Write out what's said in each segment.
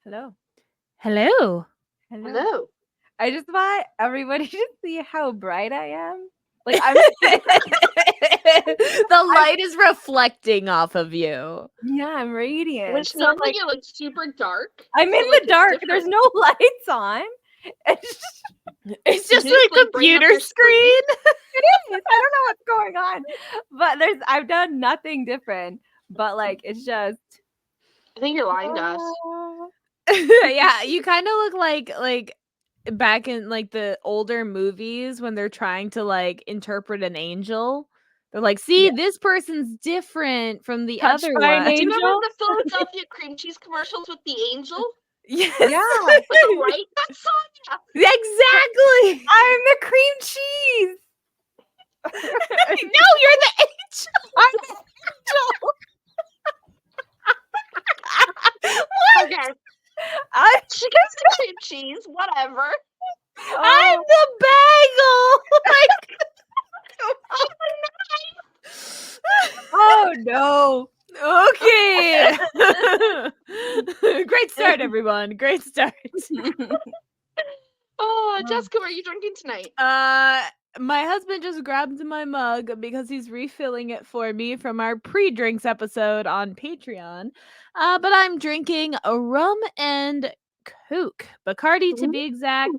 Hello. Hello. Hello. Hello. I just want everybody to see how bright I am. Like I'm The I'm light is reflecting off of you. yeah, I'm radiant. Which So means like you look super dark. I'm in So the it's dark. There's different. no lights on. It's It's You just can just like brighten up computer your screen. screen. I don't know what's going on. But I've done nothing different. But like it's just I think you're lying to us. Yeah, you kind of look like back in like the older movies when they're trying to like interpret an angel. They're like, see, yeah, this person's different from the touched other by an one. Do you remember angel. the Philadelphia cream cheese commercials with the angel Yes. Yeah. with the light? That's Sonya. Exactly. I'm the cream cheese. No, you're the angel. I'm the angel. Okay, I she gets the cream cheese. Whatever. I'm oh the bagel. oh no. Okay. Great start, everyone. Great start. Oh, Jessica, what are you drinking tonight? My husband just grabbed my mug because he's refilling it for me from our pre-drinks episode on Patreon. But I'm drinking a rum and Coke, Bacardi to be exact.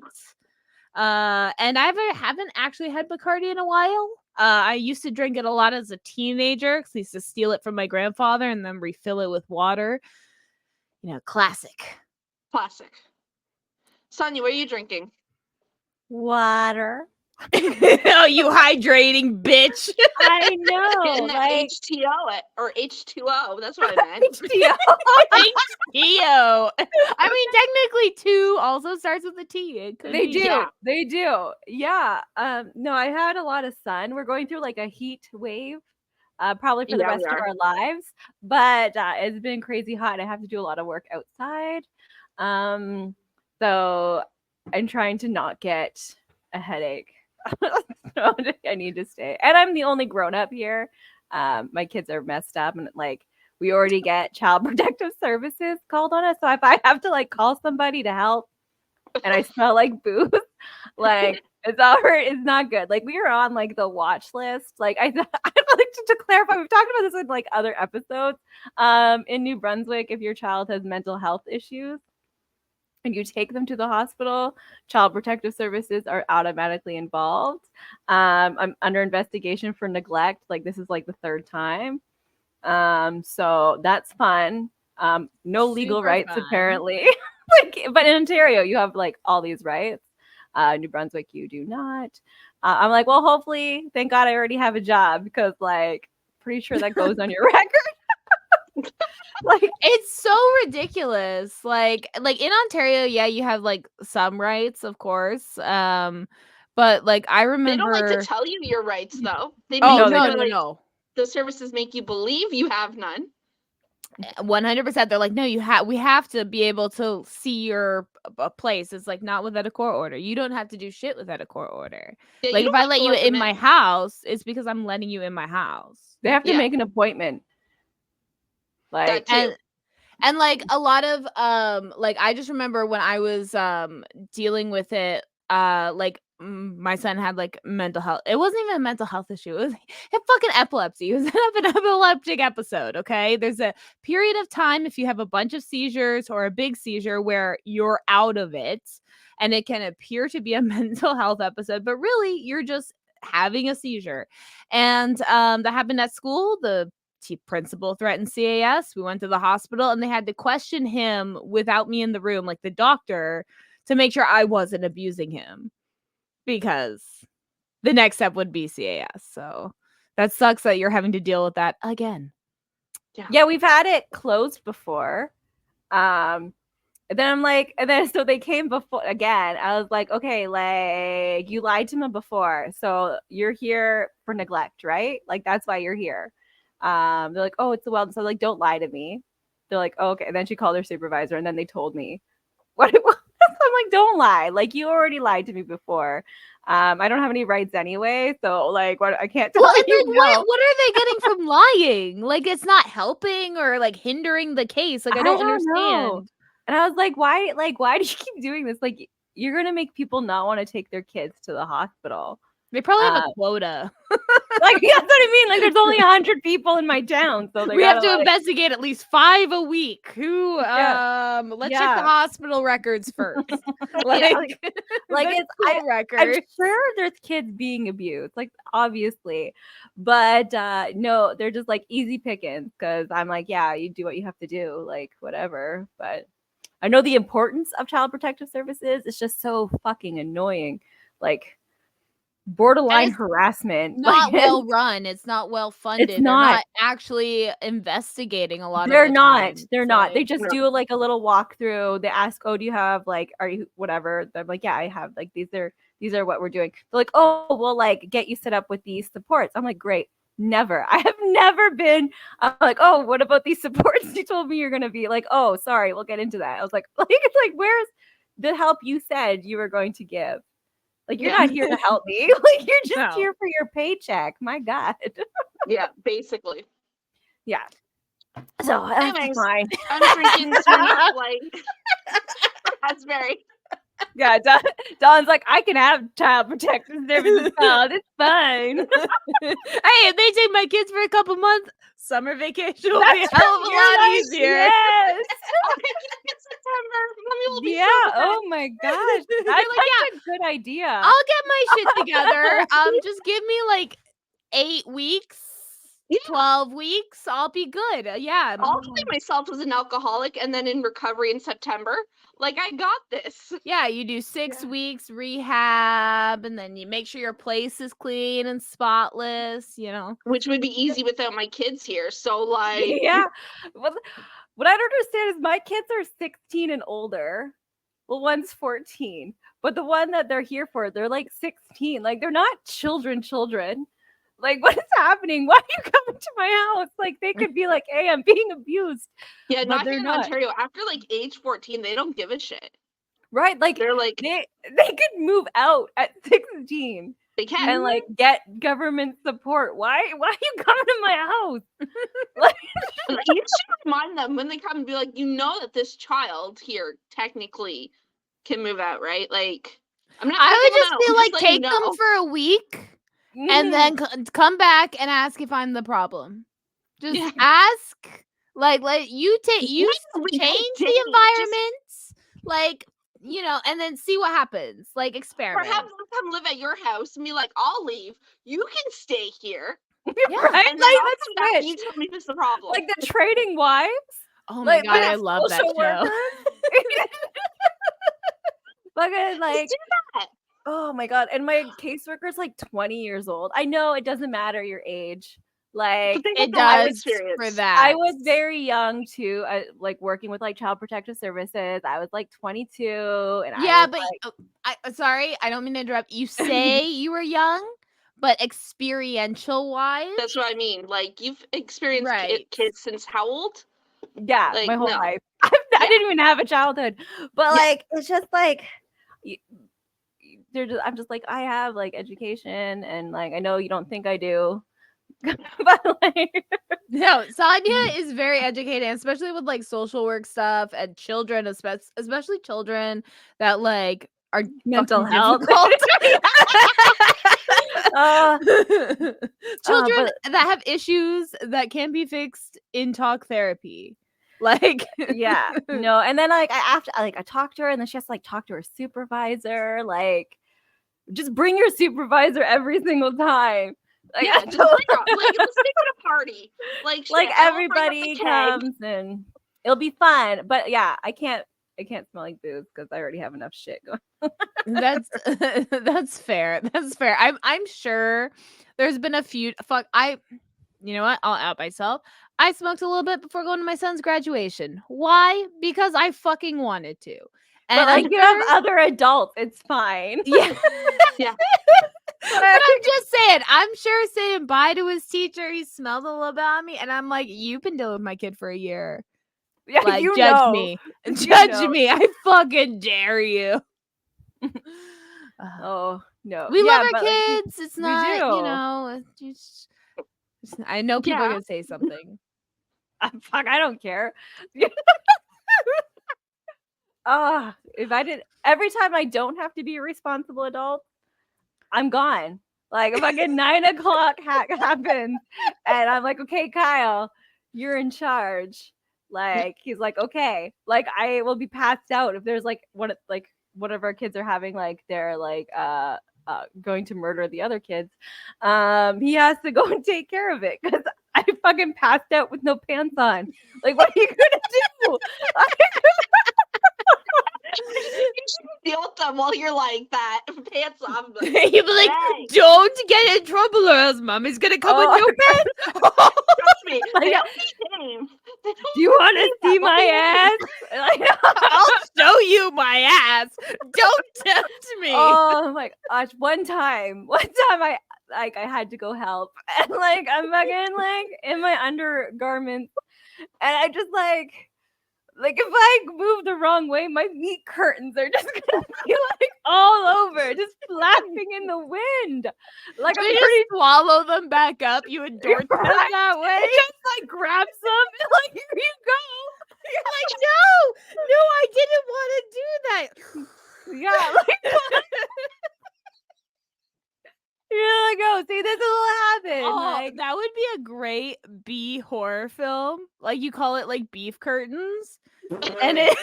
And haven't actually had Bacardi in a while. I used to drink it a lot as a teenager because I used to steal it from my grandfather and then refill it with water. You know, classic. Classic. Sonya, what are you drinking? Water. Oh, you hydrating bitch. I Getting know, that like or H2O. That's what I meant. HDO. H-E-O. I mean, technically, two also starts with a T. It could They be. do. Yeah. They do. Yeah. No, I had a lot of sun. We're going through like a heat wave. Probably for the Yeah, we rest of are. our lives, but it's been crazy hot. I have to do a lot of work outside, um, so I'm trying to not get a headache. So I need to stay, and I'm the only grown up here. My kids are messed up, and like we already get child protective services called on us. So if I have to like call somebody to help, and I smell like booze, like it's not good. Like we were on like the watch list. Like I like to clarify, we've talked about this in like other episodes. In New Brunswick, if your child has mental health issues and you take them to the hospital, child protective services are automatically involved. I'm under investigation for neglect. Like this is like the third time. So that's fun. No legal Super rights fun. apparently. Like, but in Ontario, you have like all these rights. New Brunswick, you do not. I'm like, well, hopefully, thank God I already have a job because, like, pretty sure that goes on your record. Like, It's so ridiculous. Like in Ontario, yeah, you have like some rights, of course. But like I They don't like to remember. tell you your rights, though. They Oh make no, they no, you no, don't. like no. the services make you believe you have none. 100%. They're like, no, we have to be able to see your place. It's like not without a court order. You don't have to do shit without a court order. Yeah, Like you if don't I have let to you let them in my in. house, it's because I'm letting you in my house. They have to Yeah. make an appointment. That Like, too. And like a lot of like I just remember when I was dealing with it, like my son had like mental health. It wasn't even a mental health issue. It was fucking epilepsy. It was an epileptic episode. Okay, there's a period of time if you have a bunch of seizures or a big seizure where you're out of it, and it can appear to be a mental health episode, but really you're just having a seizure. And that happened at school. The principal threatened CAS. We went to the hospital and they had to question him without me in the room, like the doctor, to make sure I wasn't abusing him because the next step would be CAS. So that sucks that you're having to deal with that again. yeah, we've had it closed before. And then I'm like, and then so they came before again. I was like, okay, like you lied to me before, so you're here for neglect, right? Like that's why you're here. They're like, oh, it's a wellness. So like, don't lie to me. They're like, oh, okay. And then she called her supervisor, and then they told me what it was. I'm like, don't lie. Like you already lied to me before. I don't have any rights anyway, so like, what I can't tell Well, and you like no. what are they getting from lying? Like it's not helping or like hindering the case. Like I I don't don't know. understand. And I was like, why do you keep doing this? Like, you're gonna make people not want to take their kids to the hospital. They probably have a quota. Like, that's what I mean. Like, there's only 100 people in my town, so they We have gotta, to like, investigate at least 5 a week. Who let's check the Yeah. hospital records first. Like, like the it's school I'm records. sure there's kids being abused, like, obviously, but no, they're just like easy pickings because I'm like, yeah, you do what you have to do, like, whatever. But I know the importance of child protective services. It's just so fucking annoying, like borderline it's harassment. Not Like, well run. It's not well funded. They're not. not actually investigating a lot They're of the not. time. They're So, not. They like, just No. do like a little walkthrough. They ask, "Oh, do you have like, are you whatever?" They're like, "Yeah, I have. Like, these are what we're doing." They're like, "Oh, we'll like get you set up with these supports." I'm like, "Great." Never. I have never been. I'm like, "Oh, what about these supports you told me you're gonna be?" Like, "Oh, sorry, we'll get into that." I was like, it's like, where's the help you said you were going to give? Like, you're Yeah. not here to help me. Like, you're just No. here for your paycheck. My God. Yeah, basically. Yeah. So that's Anyways, fine. I'm drinking Smirnoff Light. Raspberry. Yeah, Don's like, I can have child protective services called. It's fine. Hey, if they take my kids for a couple months, summer vacation will be a That's hell of a you're lot like, easier. Yes. In September. Mommy will be Yeah. so glad. Oh my gosh. You're That's like, such a good idea. I'll get my shit together. Just give me like 8 weeks, Yeah. 12 weeks. I'll be good. Yeah. I'll play myself as an alcoholic and then in recovery in September. Like, I got this. Yeah, you do 6 Yeah. weeks rehab, and then you make sure your place is clean and spotless, Which would be easy without my kids here. So, like, Yeah. What I don't understand is my kids are 16 and older. Well, one's 14, but the one that they're here for, they're like 16. Like, they're not children. Like, what is happening? Why are you coming to my house? Like, they could be like, "Hey, I'm being abused." yeah, But not they're here in not. Ontario. After like age 14, they don't give a shit. Right? Like, They're like, they could move out at 16 they can. and like get government support. Why are you coming to my house? Like, You should remind them when they come and be like, you know that this child here technically can move out, right? Like, I'm not. I would kicking just them out, feel I'm like letting you take them know. for a week and then come back and ask if I'm the problem. Just Yeah. ask, like you Not change a week, a the day, environment, like and then see what happens. Like Or experiment. have them come live at your house and be like, I'll leave. You can stay here. Yeah. right? And then Like, I'll let's come back and switch. you tell me what's the problem. Like the trading wives. Oh my Like, god, but I it's love that social show. workers. Fucking like, Just do that. oh my god! And my caseworker's like 20 years old. I know it doesn't matter your age. Like, But they have It the life does for experience. that. I was very young too. Like working with like child protective services. I was like 22, and Yeah, I was but sorry, I don't mean to interrupt. You say you were young, but experiential wise, That's what I mean. Like, you've experienced right? kids since how old? yeah, Like, my whole no. life. I Yeah. didn't even have a childhood, but Yeah. like it's just like I'm just like, I have like education, and like I know you don't think I do, but like No, Sonia is very educated, especially with like social work stuff and children, especially children that like are mental fucking health. difficult. Children but that have issues that can be fixed in talk therapy. Like, yeah, no, and then like I talked to her, and then she has to like talk to her supervisor. Like, just bring your supervisor every single time. Like, Yeah, just like let's make it a party. Like, like shit, I'll bring up the everybody keg. comes and it'll be fun. But yeah, I can't smell like booze because I already have enough shit going. that's fair. That's fair. I'm sure there's been a few. You know what? I'll out myself. I smoked a little bit before going to my son's graduation. Why? Because I fucking wanted to. And But like, you have other adults, it's fine. yeah. Yeah. But I'm just saying, I'm sure saying bye to his teacher, he smelled a little bit on me, and I'm like, you've been dealing with my kid for a year. Yeah, Like, you judge know. me. You Judge know. me. I fucking dare you. Oh no, We yeah, love our but, like, kids. It's not, do. I know people are Yeah. gonna say something. Fuck, I don't care. if I did every time I don't have to be a responsible adult, I'm gone. Like if I get 9 o'clock happens and I'm like, okay, Kyle, you're in charge. Like he's like, okay. Like I will be passed out if there's like one of our kids are having like they're like going to murder the other kids. He has to go and take care of it because I fucking passed out with no pants on. Like what are you gonna do? You should deal with them while you're like that, pants off. You'd be like, Hey. don't get in trouble or else mommy's gonna come in your bed. Trust me, Like, they don't behave. They don't Do you want to behave see that my way. ass? Like, I'll show you my ass. Don't tempt me. oh my gosh! One time I had to go help, and like I'm fucking like in my undergarments, and I just like if I move the wrong way, my meat curtains are just gonna be like all over, just flapping in the wind. Like You I'm just pretty swallow them back up. You endorse them Right. that way. just like grab some and like here you go. You're like, no, I didn't want to do that. Yeah, like you're like, oh, see, this will happen. Oh, Like, that would be a great B horror film. Like you call it like beef curtains. And it's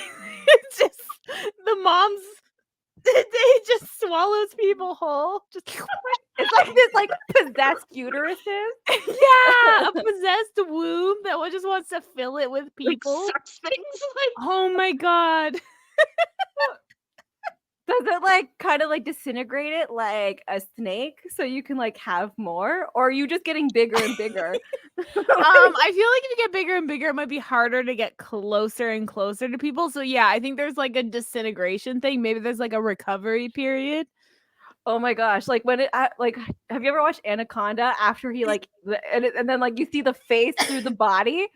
just the moms they just swallows people whole. Just it's like this like possessed uteruses. yeah, a possessed womb that just wants to fill it with people. Like, sucks things like Oh my god. Does it like kind of like disintegrate it like a snake so you can like have more? Or are you just getting bigger and bigger? I feel like if you get bigger and bigger, it might be harder to get closer and closer to people. So yeah, I think there's like a disintegration thing. Maybe there's like a recovery period. Oh my gosh. Like when it like have you ever watched Anaconda after he like and then like you see the face through the body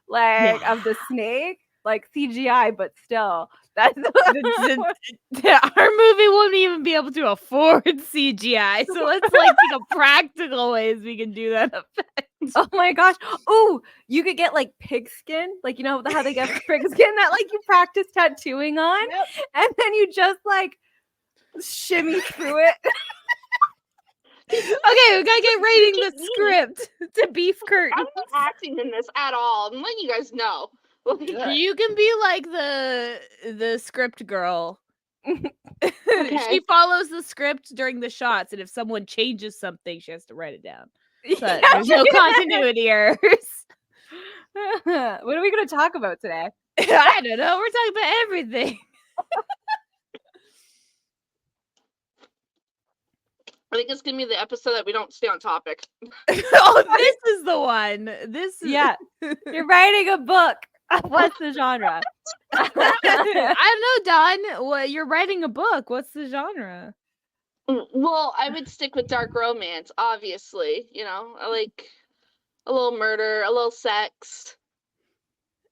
like of the snake? Like CGI, but still. That's Our movie won't even be able to afford CGI. So let's like think of practical ways we can do that effect. Oh my gosh. Oh, you could get like pig skin. Like, you know how they get pig skin that like you practice tattooing on? Yep. And then you just like shimmy through it. Okay, we gotta get rating the script to beef curtain. I'm not acting in this at all. I'm letting you guys know. You can be like the script girl. Okay. She follows the script during the shots, and if someone changes something, she has to write it down. But there's no continuity errors. What are we going to talk about today? I don't know. We're talking about everything. I think it's gonna be the episode that we don't stay on topic. Oh, this is the one. This is Yeah. You're writing a book. What's the genre? I don't know, Dawn. Well, you're writing a book. What's the genre? Well, I would stick with dark romance, obviously. You know, I like a little murder, a little sex.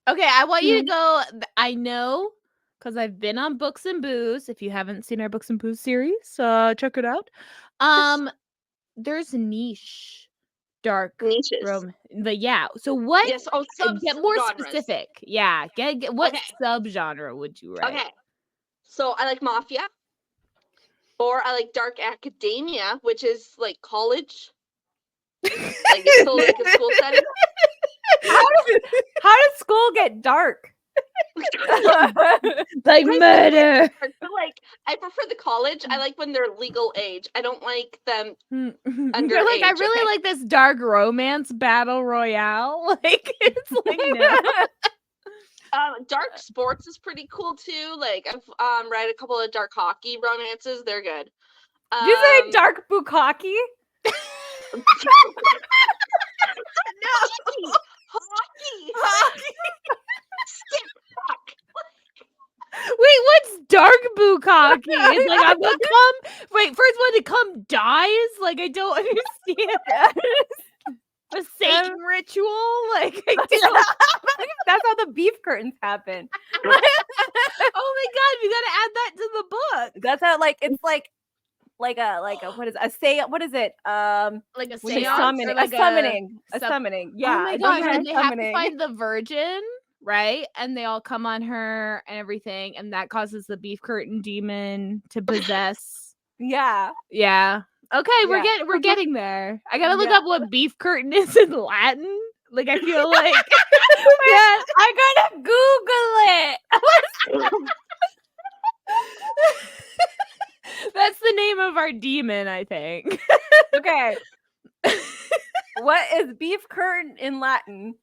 Okay, I want you to go. I know because I've been on Books and Booze. If you haven't seen our Books and Booze series, check it out. There's niche dark Niches. romance. Yeah. So what? Yes. Oh, Get more genres. specific. Yeah. Get what Okay. subgenre would you write? Okay. So I like mafia, or I like dark academia, which is like college. Like it's still like a school setting. How does school get dark? Like murder. So, like I prefer the college. I like when they're legal age. I don't like them. You're like, I underage, really okay? like this dark romance battle royale. Like it's like no. Dark sports is pretty cool too. Like I've read a couple of dark hockey romances. They're good. Did you say dark bukkake? Hockey. Skip fuck. Wait, what's dark bukkake? It's like I'm gonna come. Wait, first one to come dies. Like I don't understand. A Satan ritual. Like I don't. That's how the beef curtains happen. Oh my god, we gotta add that to the book. That's how like it's like a what is it? Like a When they seance summoning, or like a summoning. sum- Yeah. Oh my I think gosh, they're and they have to summoning. find the virgin. right? And they all come on her and everything, and that causes the beef curtain demon to possess. Yeah. Yeah. Okay, we're Yeah. getting there. I gotta look Yeah. up what beef curtain is in Latin. Like I feel like Yeah, I gotta Google it. that's the name of our demon, I think. Okay. What is beef curtain in Latin?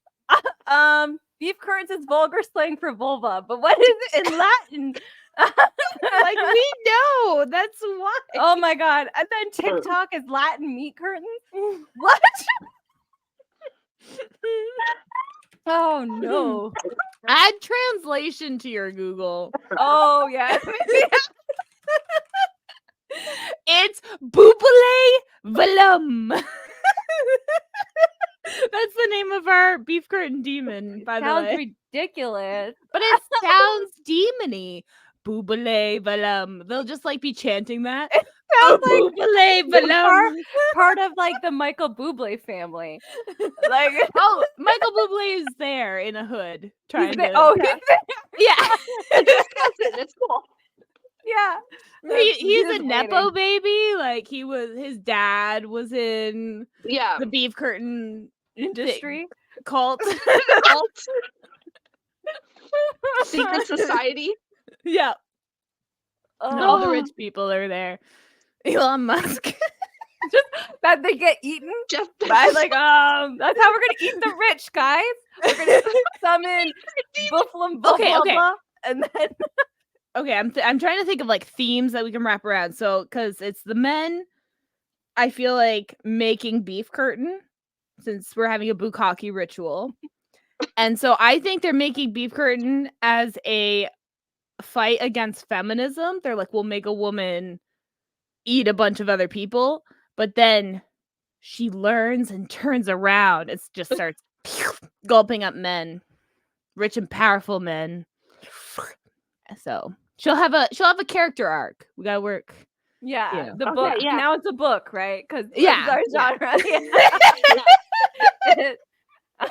Beef curtains is vulgar slang for vulva, but what is it in Latin? Like we know. That's why. Oh my god. And then TikTok is Latin meat curtains? What? Oh no. Add translation to your Google. Oh yeah. It's boobale velum. That's the name of our beef curtain demon, by the Sounds way. ridiculous. But it sounds demony. Boobale velum. They'll just like be chanting that. Sounds like Boobale velum. part of like the Michael Bublé family. Like Oh, Michael Bublé is there in a hood trying to. oh Yeah. yeah. It's cool. yeah. He's a just nepo waiting. baby. Like his dad was in Yeah. the beef curtain Industry. cult. Cult. Secret society. Yeah. Oh. All the rich people are there. Elon Musk. That they get eaten Jeff by like that's how we're gonna eat the rich, guys. We're gonna summon Buffalo Okay, okay. and then Okay, I'm trying to think of like themes that we can wrap around. So, because it's the men, I feel like making beef curtain since we're having a bukkake ritual, and so I think they're making beef curtain as a fight against feminism. They're like, we'll make a woman eat a bunch of other people, but then she learns and turns around. It just starts gulping up men, rich and powerful men. So she'll have a character arc. We gotta work. yeah, Yeah. the Okay, book. yeah. Now it's a book, right? Because Yeah, our yeah. genre. Yeah.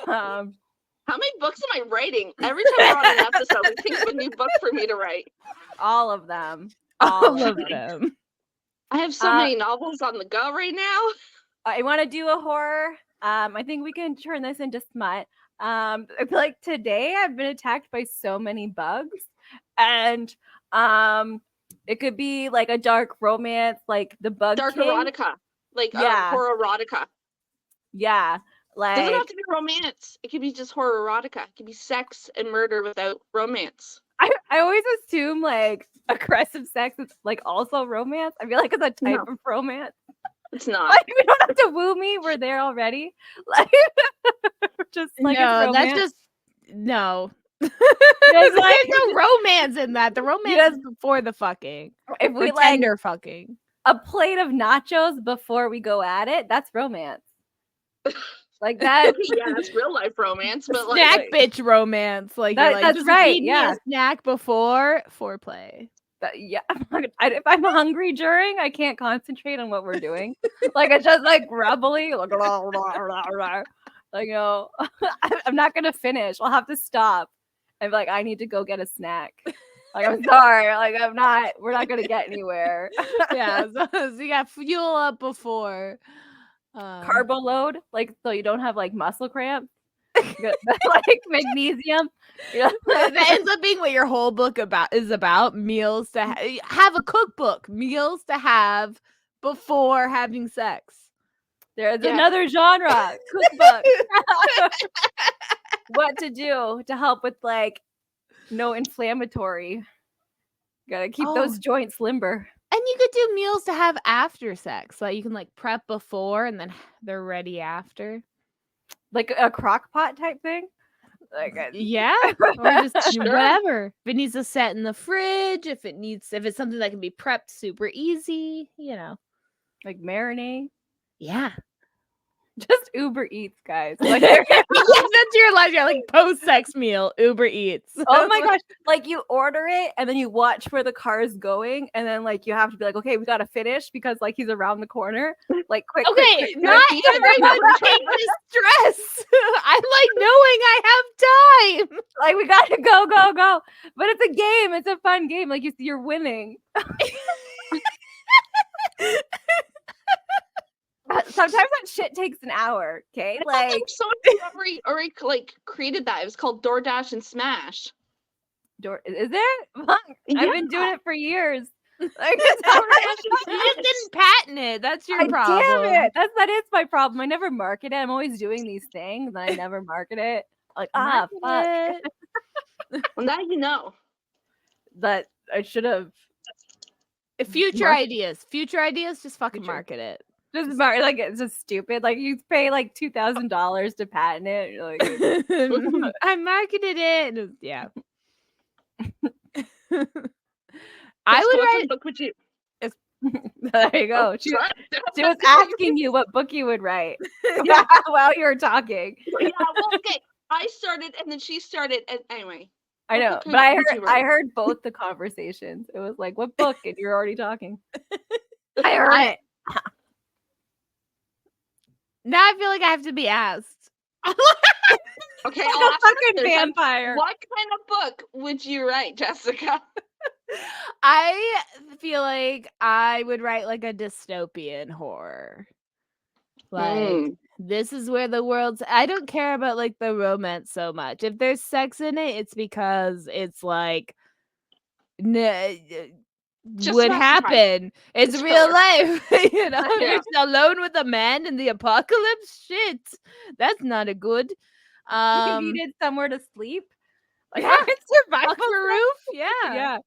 How many books am I writing? Every time we're on an episode, we think of a new book for me to write. All of them. All of them. I have so many novels on the go right now. I want to do a horror. I think we can turn this into smut. Like today, I've been attacked by so many bugs, and it could be like a dark romance, like the Bug Dark King. erotica. Like Yeah. horror erotica. Yeah, like Doesn't have to be romance. It could be just horror erotica. It could be sex and murder without romance. I always assume like aggressive sex is like also romance. I feel like it's a type of romance. It's not. Like we don't have to woo me. We're there already. Like just like no, it's that's romance. just no. It's There's like- no romance in that. The romance Yes. is before the fucking. If we Or like tender fucking. a plate of nachos before we go at it, that's romance. Like that. Yeah, it's real life romance, but like Snack bitch romance. Like, you're like that's just right, feed me yeah. a snack before foreplay. Yeah, if I'm hungry during, I can't concentrate on what we're doing. Like it's just like rubbly, like, like you know, I'm not gonna finish. I'll have to stop and be like, I need to go get a snack. Like I'm sorry, like I'm not. We're not gonna get anywhere. Yeah, so you got fuel up before. Carbo load, like so you don't have like muscle cramps. Like magnesium. Yeah. That ends up being what your whole book is about. Meals to have a cookbook. Meals to have before having sex. There's Yeah. another genre, cookbook. What to do to help with like no inflammatory. Gotta keep those joints limber. And you could do meals to have after sex. Like you can like prep before and then they're ready after. Like a crock pot type thing. Like Yeah. Or just Sure. whatever. If it needs to set in the fridge, if it's something that can be prepped super easy, you know. like marinade. Yeah. Just Uber Eats, guys. Like, That's your life. You're like post-sex meal, Uber Eats. oh my gosh, like you order it and then you watch where the car is going, and then like you have to be like, okay, we gotta finish because like he's around the corner. Like quick, quick, Okay, quick, not quick. everyone changes dress. I like knowing I have time. Like we gotta go, go, go. But it's a game. It's a fun game. Like you're winning. Sometimes that shit takes an hour. Okay, like someone already like created that. It was called DoorDash and Smash. is it? Fuck, I've been doing it for years. Like, You just didn't patent it. That's your problem. Damn it. That is my problem. I never market it. I'm always doing these things and I never market it. Like, fuck. Well, now you know. That I should have. Future ideas, just fucking market it. Just like it's just stupid. Like you pay like $2,000 to patent it. You're like, I marketed it. Yeah. I would write. Book would you? There you go. She was asking you what book you would write while you were talking. Yeah, well, okay. I started and then she started, and anyway. I know, but I heard both the conversations. It was like, what book? And you're already talking. I heard it. Now I feel like I have to be asked. Okay, Like I'll a ask fucking her, vampire. what kind of book would you write, Jessica? I feel like I would write like a dystopian horror. Like this is where the world's. I don't care about like the romance so much. If there's sex in it, it's because it's like would happen. It's Just real filler. life. You know, Yeah. you're alone with a man in the apocalypse. Shit, that's not a good. You needed somewhere to sleep. Like Yeah. survival Off the roof. Yeah. Yeah.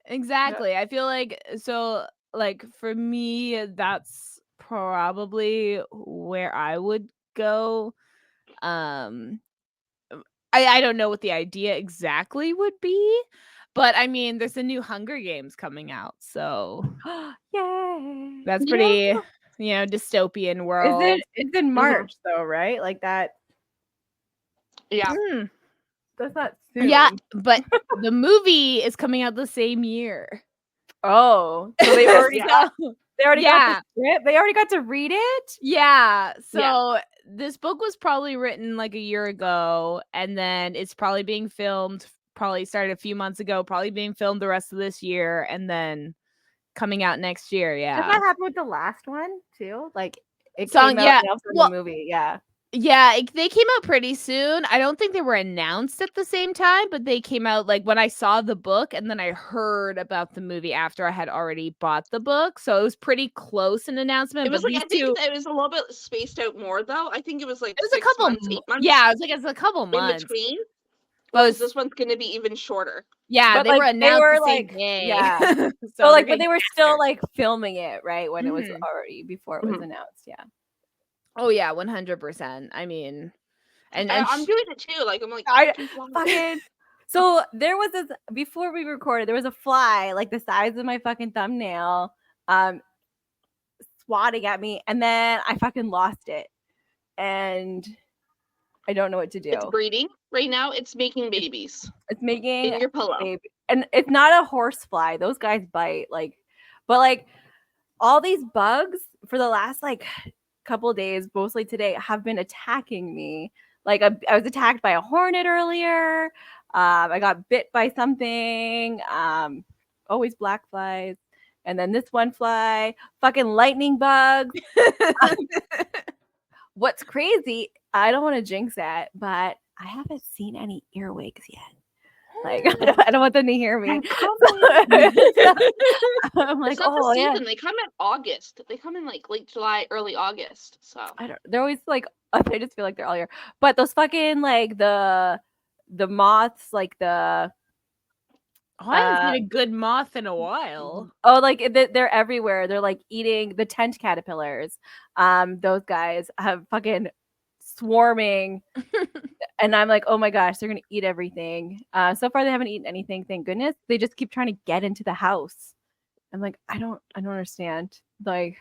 Exactly. I feel like so like for me that's probably where I would go. I don't know what the idea exactly would be, but I mean there's a new Hunger Games coming out, so Yay. that's pretty, dystopian world. It's in March though, right? Like that. Yeah. That's not soon. Yeah, but the movie is coming out the same year. Oh, so they already got the script. They already got to read it. Yeah. So this book was probably written like a year ago, and then it's probably being filmed. Probably started a few months ago. Probably being filmed the rest of this year, and then coming out next year. Yeah. Did that happen with the last one too? Like it Song, came out yeah. after Well, the movie. Yeah. Yeah, they came out pretty soon. I don't think they were announced at the same time, but they came out like when I saw the book and then I heard about the movie after I had already bought the book. So it was pretty close an announcement. It was but like, I think it was a little bit spaced out more though. I think it was like it was a couple months, 8 months. Yeah, it's a couple months. In between. But this one's gonna be even shorter. Yeah, but they like, were announced the same like, day. Yeah. So like, but they were still like filming it, right? When it was already before it was announced. Yeah. Oh yeah, 100%. I mean, and I'm doing it too. Like I'm like I fucking. So there was this before we recorded. There was a fly like the size of my fucking thumbnail, swatting at me, and then I fucking lost it, and I don't know what to do. It's breeding right now. It's making babies. It's making in your pillow, baby. And it's not a horse fly. Those guys bite. Like, but like all these bugs for the last like couple days, mostly today, have been attacking me. Like I was attacked by a hornet earlier. I got bit by something. Always black flies. And then this one fly, fucking lightning bugs. What's crazy, I don't want to jinx that, but I haven't seen any earwigs yet. Like I don't want them to hear me. I'm like, oh yeah. They come in August. They come in like late July, early August. So they're always like, I just feel like they're all year. But those fucking like the moths, like the I haven't seen a good moth in a while. Oh, like they're everywhere. They're like eating the tent caterpillars. Those guys have fucking swarming. And I'm like, oh my gosh, they're gonna eat everything. So far they haven't eaten anything, thank goodness. They just keep trying to get into the house. I'm like, I don't understand. Like,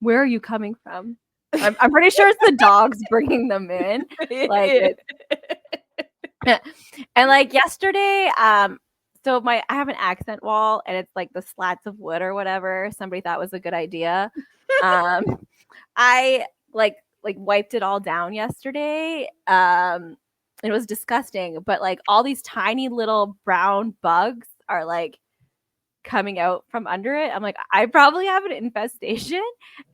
where are you coming from? I'm pretty sure it's the dogs bringing them in. Like it, and like yesterday, so I have an accent wall, and it's like the slats of wood or whatever. Somebody thought was a good idea. I like wiped it all down yesterday. It was disgusting, but like all these tiny little brown bugs are like coming out from under it. I'm like, I probably have an infestation,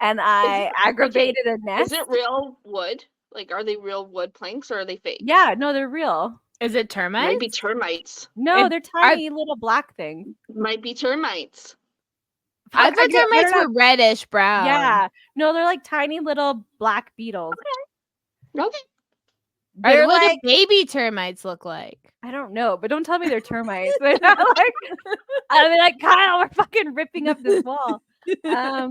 and I aggravated a nest. Is it real wood? Like, are they real wood planks or are they fake? Yeah, no, they're real. Is it termites? Might be termites. No, they're tiny little black things. Might be termites. I thought termites were reddish brown. Yeah, no, they're like tiny little black beetles. Okay. What do baby termites look like? I don't know, but don't tell me they're termites. They're not like, I'll be like, Kyle, we're fucking ripping up this wall. I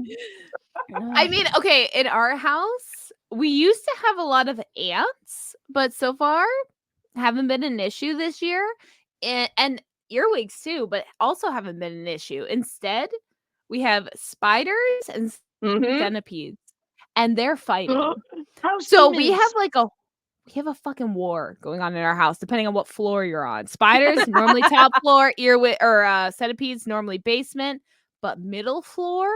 mean, okay, in our house, we used to have a lot of ants, but so far haven't been an issue this year. And earwigs too, but also haven't been an issue. Instead, we have spiders and centipedes, and they're fighting. So we have a fucking war going on in our house, depending on what floor you're on. Spiders normally top floor, earwig or centipedes normally basement, but middle floor,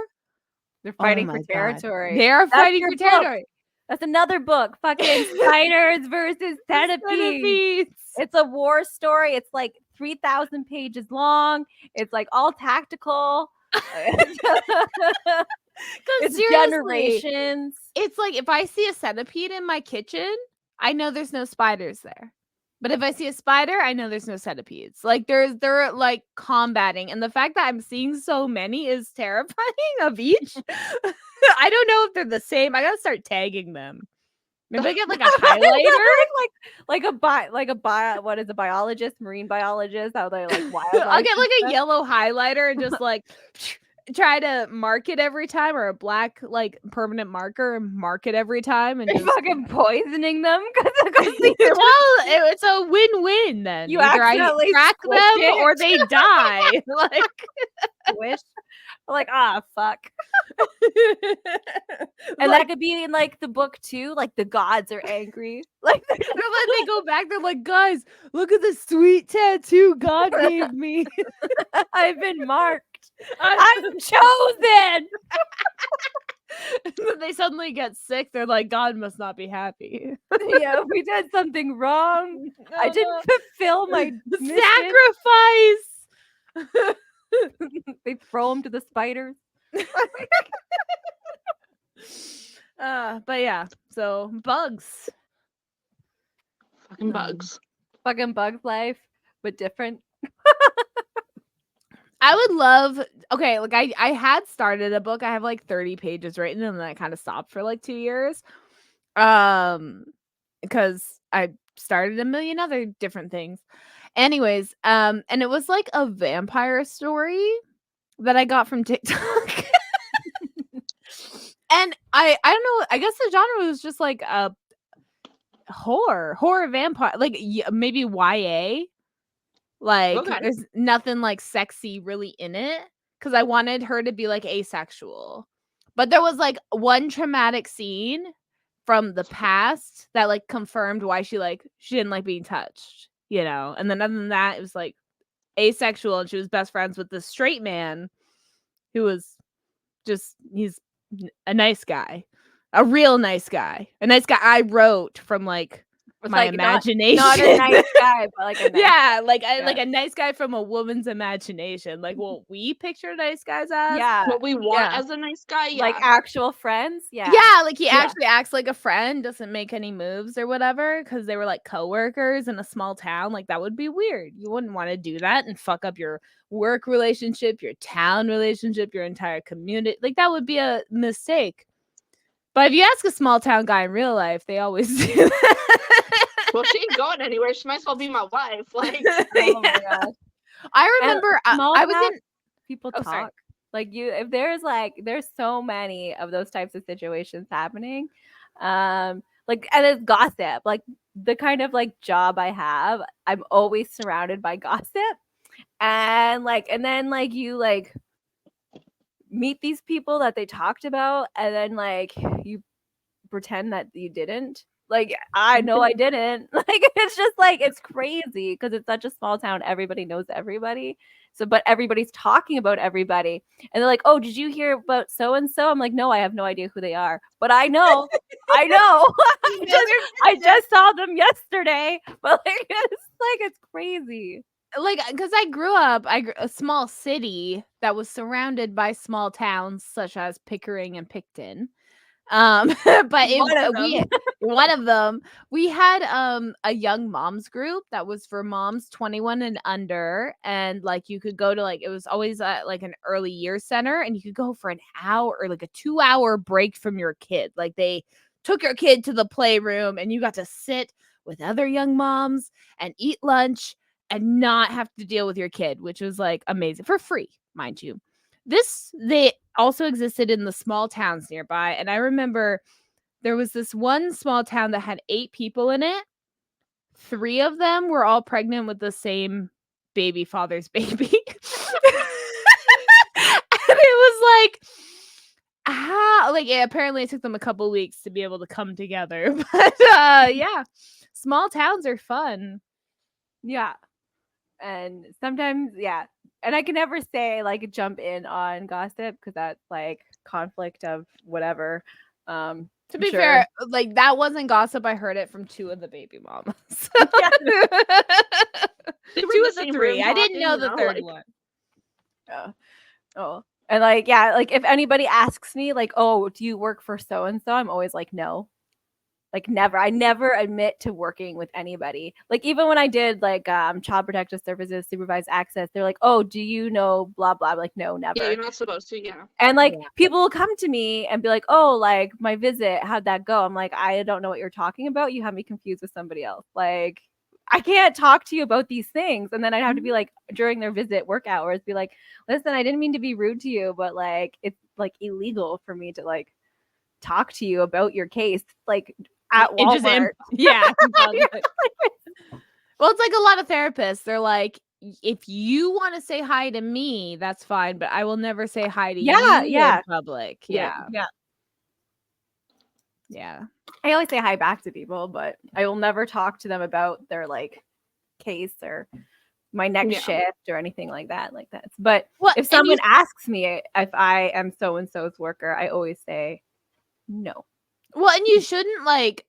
they're fighting for territory. They are fighting for territory. That's another book. Fucking spiders versus centipedes. It's a war story. It's like 3,000 pages long. It's like all tactical. It's generations. It's like if I see a centipede in my kitchen, I know there's no spiders there. But if I see a spider, I know there's no centipedes. Like they're like combating, and the fact that I'm seeing so many is terrifying of each. I don't know if they're the same. I gotta start tagging them. Maybe I get like a highlighter, what is a biologist, marine biologist? How they like wildlife? I'll get like a yellow highlighter and just like try to mark it every time, or a black like permanent marker and mark it every time, and just fucking poisoning them because it's a win-win. Then you either I track them or they die. Wish. Like, fuck. And that could be in like the book too. Like the gods are angry. Like they go back. They're like, guys, look at the sweet tattoo God gave me. I've been marked. I'm chosen. And then they suddenly get sick. They're like, God must not be happy. Yeah, we did something wrong. I didn't fulfill my sacrifice. They throw them to the spiders. But yeah, so bugs. Fucking bugs. Fucking bugs life, but different. I would love, okay, like I had started a book. I have like 30 pages written, and then I kind of stopped for like 2 years. Because I started a million other different things. Anyways, and it was like a vampire story that I got from TikTok. And I don't know, I guess the genre was just like a horror vampire, like maybe YA. Like there's nothing like sexy really in it, because I wanted her to be like asexual. But there was like one traumatic scene from the past that like confirmed why she didn't like being touched, you know. And then other than that, it was like asexual, and she was best friends with this straight man who was he's a nice guy, a real nice guy, a nice guy I wrote from like my imagination. Not a nice guy, but like a nice like a nice guy from a woman's imagination, like what we picture nice guys as. Yeah, what we want as a nice guy. Yeah. Like actual friends. Yeah, like he actually acts like a friend, doesn't make any moves or whatever, because they were like coworkers in a small town. Like that would be weird. You wouldn't want to do that and fuck up your work relationship, your town relationship, your entire community. Like that would be a mistake. But if you ask a small town guy in real life, they always do that. Well, she ain't going anywhere. She might as well be my wife. Like, oh my god. I remember I was in people talk. Sorry. Like if there's so many of those types of situations happening. Like, and it's gossip. Like the kind of like job I have, I'm always surrounded by gossip. And then you like meet these people that they talked about, and then like you pretend that you didn't. Like, I know I didn't. Like, it's just like, it's crazy because it's such a small town. Everybody knows everybody. So, but everybody's talking about everybody. And they're like, oh, did you hear about so and so? I'm like, no, I have no idea who they are. But I know. I know. I just saw them yesterday. But like, it's crazy. Like, because I grew up a small city that was surrounded by small towns such as Pickering and Picton. But one of them, we had a young moms group that was for moms 21 and under, and like you could go to, like, it was always like an early year center, and you could go for an hour or like a 2-hour break from your kid. Like, they took your kid to the playroom and you got to sit with other young moms and eat lunch and not have to deal with your kid, which was like amazing, for free, mind you. They also existed in the small towns nearby, and I remember there was this one small town that had 8 people in it. 3 of them were all pregnant with the same baby father's baby. And it was like, how, like, apparently it took them a couple weeks to be able to come together. But yeah, small towns are fun. Yeah. And sometimes, yeah. And I can never say, like, jump in on gossip because that's like conflict of whatever. To be fair, like, that wasn't gossip. I heard it from 2 of the baby mamas. 2 of the 3. I didn't know the third one. Oh. And like, yeah, like if anybody asks me, like, oh, do you work for so and so? I'm always like, no. Like, never. I never admit to working with anybody. Like, even when I did like Child Protective Services supervised access, they're like, oh, do you know blah blah? I'm like, no, never. Yeah, you're not supposed to. Yeah. And like, people will come to me and be like, oh, like, my visit, how'd that go? I'm like, I don't know what you're talking about. You have me confused with somebody else. Like, I can't talk to you about these things. And then I'd have to be like, during their visit work hours, be like, listen, I didn't mean to be rude to you, but like, it's like illegal for me to like talk to you about your case, like at Walmart. Yeah. Well, it's like a lot of therapists. They're like, if you want to say hi to me, that's fine, but I will never say hi to you in public. Yeah. I always say hi back to people, but I will never talk to them about their like case or my next shift or anything like that. But if someone asks me if I am so and so's worker, I always say no. Well, and you shouldn't like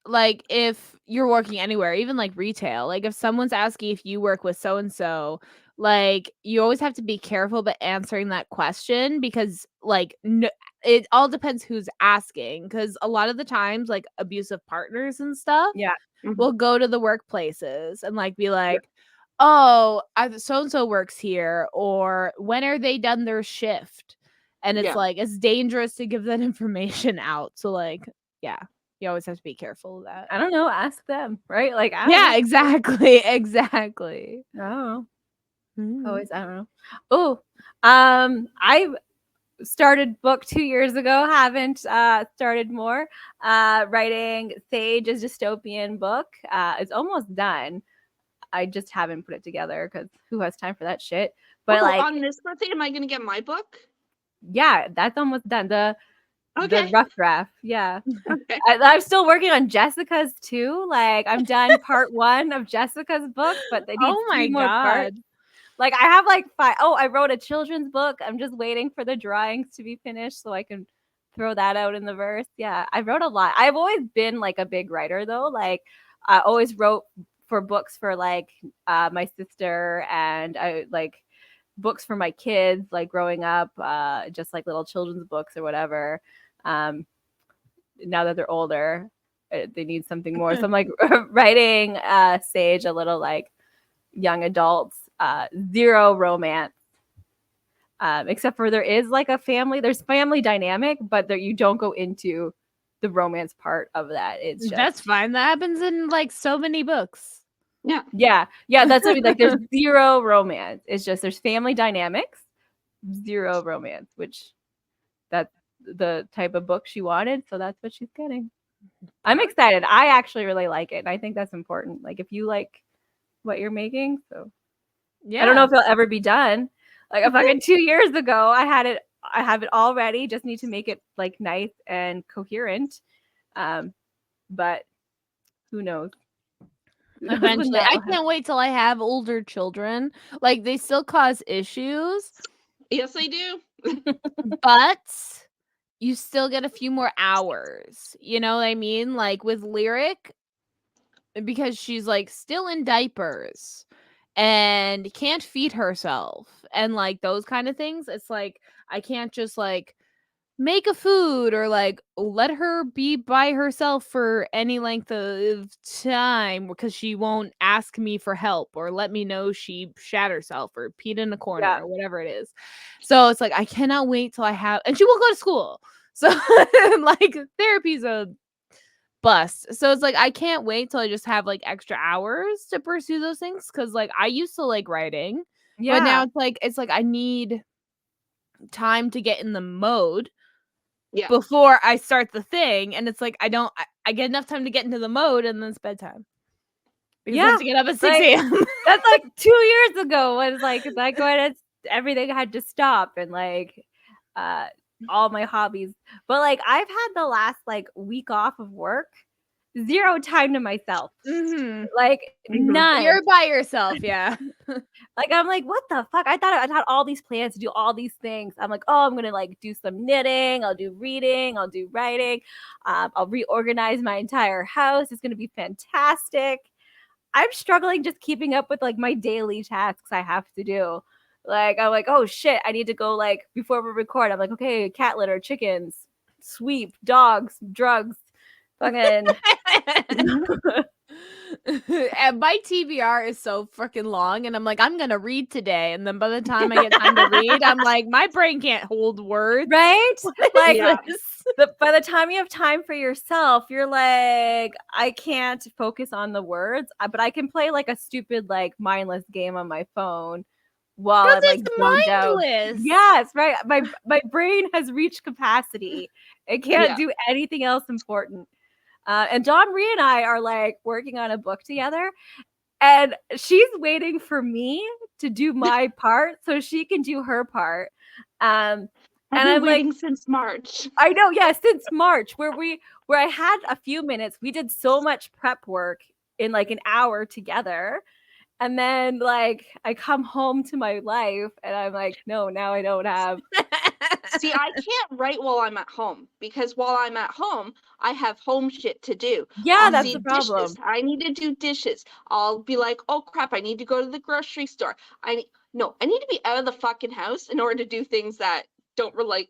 if you're working anywhere, even like retail, like if someone's asking if you work with so and so, like you always have to be careful about answering that question because like it all depends who's asking, because a lot of the times like abusive partners and stuff will go to the workplaces and like be like, oh, so and so works here, or when are they done their shift? And it's like, it's dangerous to give that information out. So like, yeah, you always have to be careful of that. I don't know. Ask them, right? Like, exactly. Oh, always, I don't know. Oh, I started book 2 years ago. Haven't started more. Writing Sage's dystopian book. It's almost done. I just haven't put it together because who has time for that shit? But like, on this birthday, am I gonna get my book? Yeah, that's almost done. The rough draft. Yeah. Okay. I'm still working on Jessica's too. Like, I'm done part 1 of Jessica's book, but they need 3 more parts. Like, I have like 5. Oh, I wrote a children's book. I'm just waiting for the drawings to be finished so I can throw that out in the verse. Yeah, I wrote a lot. I've always been like a big writer though. Like, I always wrote for books for like my sister, and I like books for my kids, like growing up, just like little children's books or whatever. Now that they're older, they need something more. So I'm like writing Sage a little like young adults, 0 romance. Except for there is like there's family dynamic, but there you don't go into the romance part of that. It's just, that's fine. That happens in like so many books. Yeah. That's what I mean. Like, there's 0 romance. It's just there's family dynamics, 0 romance, which that's the type of book she wanted, so that's what she's getting. I'm excited. I actually really like it, and I think that's important. Like, if you like what you're making, so I don't know if it'll ever be done. Like, if fucking 2 years ago, I have it all ready. Just need to make it like nice and coherent. But who knows? Who knows when Eventually, I that'll happen. can't wait till I have older children. Like they still cause issues, Yes, I do. but you still get a few more hours. You know what I mean? Like with Lyric, because she's like still in diapers and can't feed herself and like those kind of things. It's like I can't just like make a food or like let her be by herself for any length of time because she won't ask me for help or let me know she shat herself or peed in a corner Yeah. or whatever it is. So it's like I cannot wait till I have, and she will go to school. So like therapy's a bust. So it's like I can't wait till I just have like extra hours to pursue those things because like I used to like writing, but now Yeah. it's like I need time to get in the mode Yeah. before I start the thing, and it's like I get enough time to get into the mode, and then it's bedtime because I Yeah. have to get up at 6 Like, a.m. that's like 2 years ago was like when everything had to stop and like all my hobbies. But like I've had the last like week off of work, zero time to myself. Mm-hmm. Like none. You're by yourself, yeah. Like I'm like, what the fuck? I thought I had all these plans to do all these things. I'm like, oh, I'm gonna like do some knitting, I'll do reading, I'll do writing, I'll reorganize my entire house. It's gonna be fantastic. I'm struggling just keeping up with like my daily tasks I have to do. Like I'm like, oh shit, I need to go like before we record. I'm like, okay, cat litter, chickens, sweep, dogs, drugs, fucking. And my TBR is so freaking long, and I'm like, I'm gonna read today, and then by the time I get time to read, I'm like, my brain can't hold words. Right? Like Yeah. by the time you have time for yourself, you're like, I can't focus on the words, but I can play like a stupid, like mindless game on my phone while Because I'm like it's zoned out. mindless. Yes, right. My brain has reached capacity. It can't Yeah. do anything else important. And Dawn Ree and I are like working on a book together, and she's waiting for me to do my part so she can do her part. I've And been I'm like, waiting since March. I know, yeah, since March, where I had a few minutes, we did so much prep work in like an hour together. And then like I come home to my life and I'm like, no, now I don't have. See, I can't write while I'm at home because while I'm at home, I have home shit to do. Yeah, I'll that's see the problem. dishes. I need to do dishes. I'll be like, oh crap, I need to go to the grocery store. I need to be out of the fucking house in order to do things that don't relate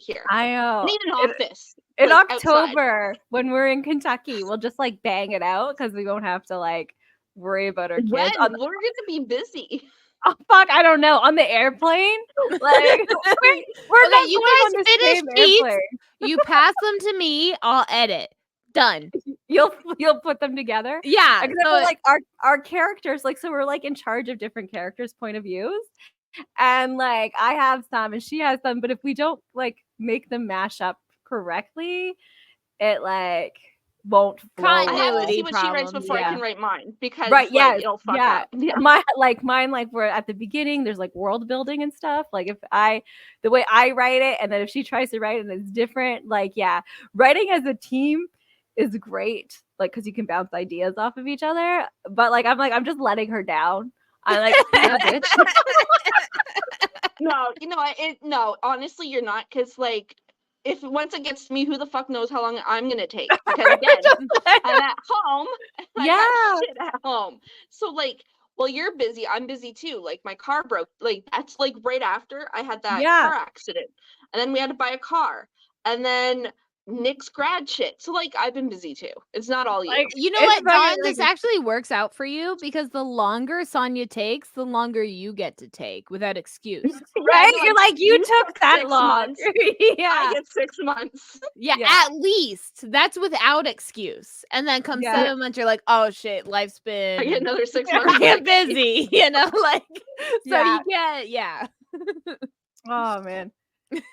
here. I I know. need an office. In like, outside. October, when we're in Kentucky, we'll just like bang it out because we won't have to like worry about our kids. When we're gonna be busy. Oh fuck, I don't know. On the airplane? Like we're Okay, not you going guys on the finish same sheets. airplane. You pass them to me, I'll edit. Done. You'll put them together? Yeah. Except So for like our characters, like so we're like in charge of different characters' point of views. And like I have some and she has some, but if we don't like make them mash up correctly, it like won't flow. I have to Continuity see what she writes problems, before I yeah. can write mine because Right, like, yes, it'll fuck yeah. up. Yeah. Mine, like we're at the beginning, there's like world building and stuff. Like the way I write it, and then if she tries to write it and it's different, like yeah, writing as a team is great, like because you can bounce ideas off of each other. But like I'm just letting her down. I'm like, yeah, bitch. No, no, honestly, you're not, because like if once it gets to me, who the fuck knows how long I'm gonna take? Because again, I'm at home. I Yeah. got shit at home. So like, well, you're busy. I'm busy too. Like my car broke. Like that's like right after I had that Yeah. car accident, and then we had to buy a car, and then Nick's grad shit. So like, I've been busy too. It's not all you. Like, you know it's what, Dawn? fucking This actually works out for you because the longer Sonia takes, the longer you get to take without excuse. right? no, You're like, you took took that 6 long. months. Yeah. I get 6 months. Yeah, Yeah. at least that's without excuse. And then come Yeah. 7 months, you're like, oh shit, life's I get been another 6 months. I get busy, you know, like so Yeah. you get Oh man. Life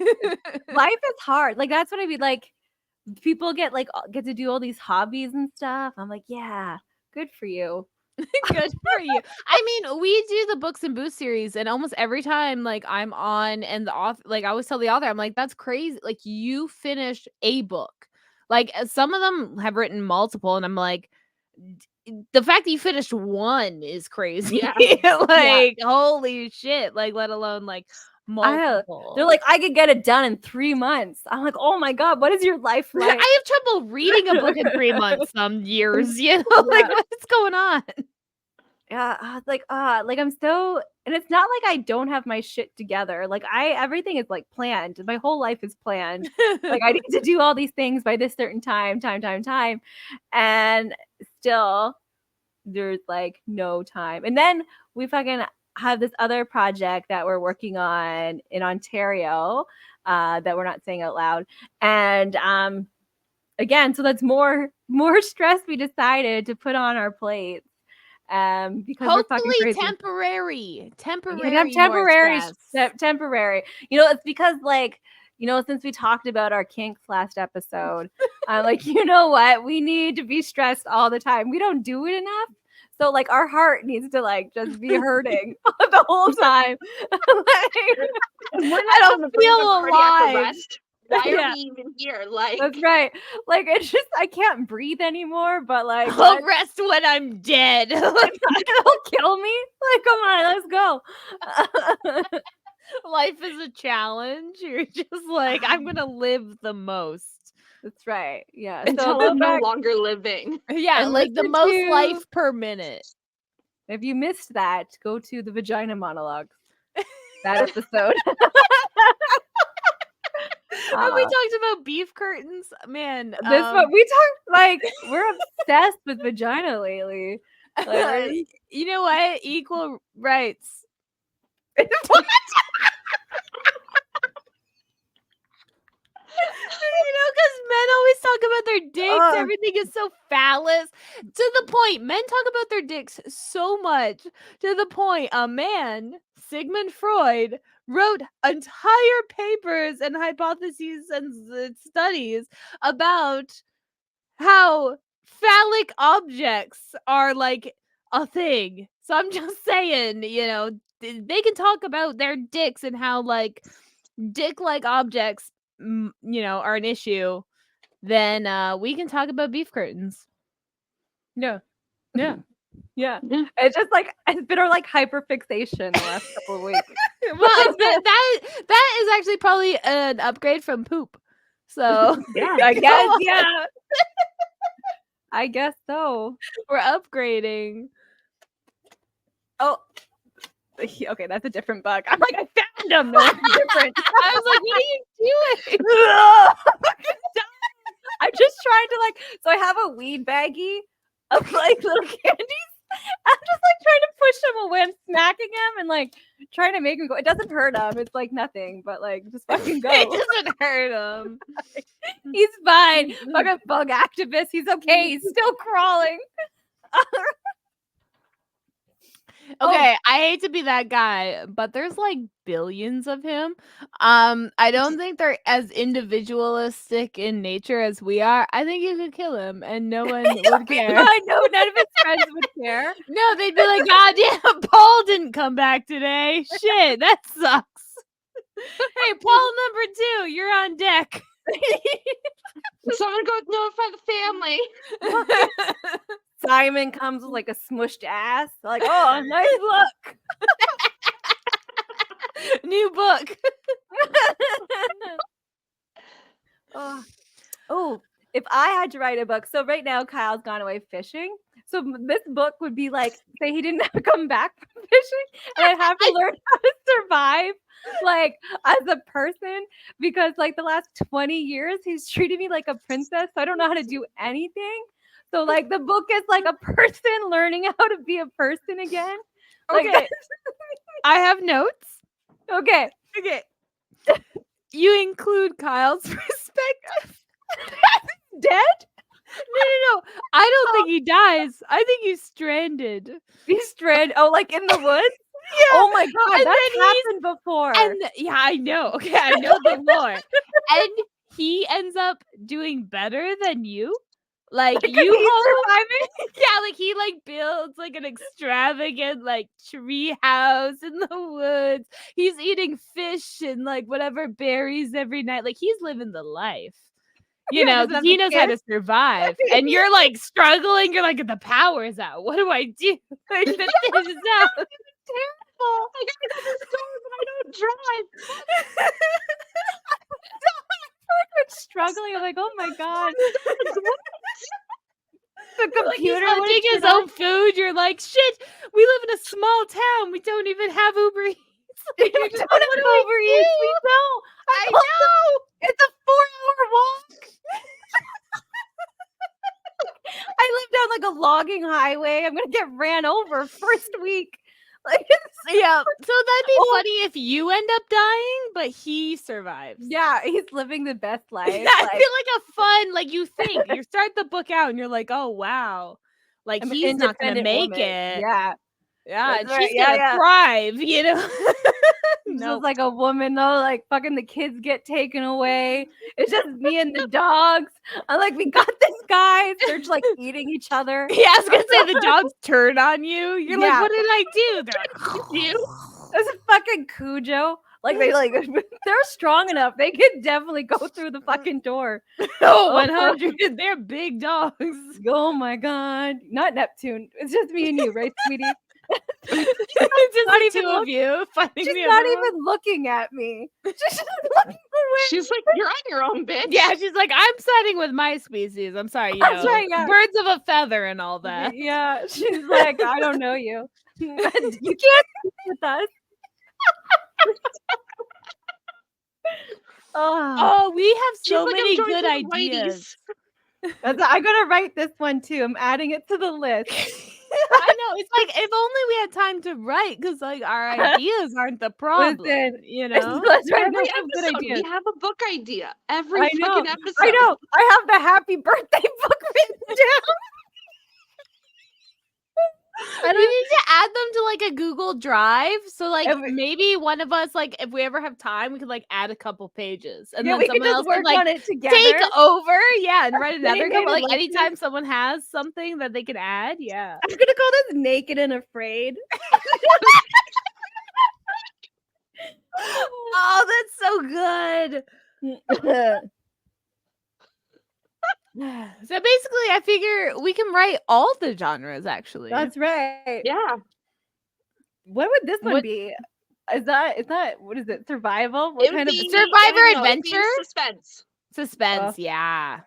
is hard. Like that's what I mean. Like people get to do all these hobbies and stuff. I'm like, yeah, good for you. Good for you. I mean, we do the books and booze series, and almost every time, like I'm on, and the author, like I always tell the author, I'm like, that's crazy. Like you finished a book. Like some of them have written multiple, and I'm like, the fact that you finished one is crazy. Yeah. Like holy shit! Like let alone like multiple. They're like, I could get it done in 3 months. I'm like, oh my god, what is your life like? I have trouble reading a book in 3 months some years, you know? Like Yeah. what's going on? Yeah, I was like I'm so, and it's not like I don't have my shit together. Like everything is like planned. My whole life is planned. Like I need to do all these things by this certain time, and still there's like no time. And then we fucking have this other project that we're working on in Ontario that we're not saying out loud. And again, so that's more stress we decided to put on our plates. Because we're fucking Hopefully crazy. temporary. Temporary. Temporary. You know, it's because like, you know, since we talked about our kinks last episode, I'm like, you know what? We need to be stressed all the time. We don't do it enough. So like our heart needs to like just be hurting the whole time. We're I not on don't the brink feel of cardiac alive. arrest. Why Yeah. are we even here? Like, That's right. Like it's just I can't breathe anymore. But like I'll rest when I'm dead. it'll kill me. Like come on, let's go. Life is a challenge. You're just like, I'm gonna live the most. That's right. Yeah. until go I'm no back- longer living. Yeah, And like the listen most to- life per minute. If you missed that, go to the vagina monologues. That episode. Have we talked about beef curtains? Man, This what we talk like we're obsessed with vagina lately. Like, you know what? Equal rights. You know, because men always talk about their dicks. Ugh. Everything is so phallus. To the point, men talk about their dicks so much. To the point, a man, Sigmund Freud, wrote entire papers and hypotheses and studies about how phallic objects are like a thing. So I'm just saying, you know, they can talk about their dicks and how like dick-like objects, you know, are an issue. Then we can talk about beef curtains. yeah. Yeah. Yeah. Yeah. It's just like it's been our like hyper fixation the last couple of weeks. Well, that is actually probably an upgrade from poop. So Yeah. I go guess, on. yeah. I guess so. We're upgrading. Oh, okay, that's a different bug. I'm like, I found him. No, it's different. I was like, what are you doing? I'm just trying to like, so I have a weed baggie of like little candies. I'm just like trying to push him away. I'm smacking him and like trying to make him go. It doesn't hurt him. It's like nothing, but like just fucking go. It doesn't hurt him. He's fine. Fucking bug activist. He's okay. He's still crawling. Okay, I hate to be that guy, but there's like billions of him. I don't think they're as individualistic in nature as we are. I think you could kill him and no one would care. I know none of his friends would care. No, they'd be like, God damn, Paul didn't come back today. Shit, that sucks. Hey, Paul number 2, you're on deck. Someone go notify the family. Simon comes with like a smushed ass. Like, oh, nice look. New book. Oh, if I had to write a book, so right now Kyle's gone away fishing. So this book would be like, say he didn't come back from fishing, and I'd have to learn how to survive, like as a person, because like the last 20 years he's treated me like a princess. So I don't know how to do anything. So like the book is like a person learning how to be a person again. Like, Okay. I have notes. okay. Okay. You include Kyle's perspective. Dead? No. I don't think he dies. I think he's stranded. He's stranded. Oh, like in the woods? Yeah. Oh my god, And that's then he's- happened before. And yeah, I know. Okay, I know the lore. And he ends up doing better than you. Like Because you he's hold, surviving? yeah, like he like builds like an extravagant like tree house in the woods. He's eating fish and like whatever berries every night. Like he's living the life. You know, doesn't have he the knows how to kids. survive. And you're like struggling. You're like, the power is out. What do I do? Like, the dish is out. Terrible. I gotta go to the store, but I don't drive. I'm struggling. I'm like, oh my god. The Like he's computer hunting wouldn't his turn on. own food. You're like, shit, we live in a small town. We don't even have Uber Eats. Like, We you're just don't like, have what do I Uber Eats. We do? don't. I know. It's a 4-hour walk. I live down like a logging highway. I'm gonna get ran over first week. Like, Yeah. So that'd be Oh. funny if you end up dying, but he survives. yeah, he's living the best life. I feel like a fun, like you think you start the book out and you're like, oh wow, like I'm an he's not gonna independent make woman. it. Yeah, Yeah, that's and right. she's Yeah, gonna yeah. thrive, you know. It's No, just like a woman though, like fucking the kids get taken away. It's just me and the dogs. I'm like, we got this guy. They're just like eating each other. yeah, I was gonna say the dogs turn on you. You're like, Yeah. what did I do? They're like, You? It's a fucking Cujo. Like they like they're strong enough. They could definitely go through the fucking door. oh, 100. They're big dogs. Oh my god. Not Neptune. It's just me and you, right, sweetie? It's just not the even two of you fighting She's the not other one. even looking at me. She's just looking away. She's like, you're on your own, bitch. Yeah, she's like, I'm siding with my species. I'm sorry, you That's know, right, yeah. birds of a feather and all that. Yeah, she's like, I don't know you. You can't speak with us. Oh, Oh, we have She's so like, many I'm joined good with the ideas. I'm gonna write this one too. I'm adding it to the list. I know. It's like if only we had time to write, because like our ideas aren't the problem. Listen, You know. That's right. No, Every we have good episode, ideas. we have a book idea. Every I know. fucking episode. I know. I have the happy birthday book written down. We need to add them to like a Google Drive. So like Every- maybe one of us, like if we ever have time, we could like add a couple pages, and Yeah, then we could someone just else work could like on it together. take over, yeah, and write another Naked couple. and Like Lushes. anytime someone has something that they can add, yeah. I'm gonna call this Naked and Afraid. Oh, that's so good. So basically, I figure we can write all the genres. Actually, That's right. Yeah. What would this one What- be? Is that what is it? Survival? What It would kind of be Survivor I don't know, it'd be adventure? suspense. suspense. Yeah,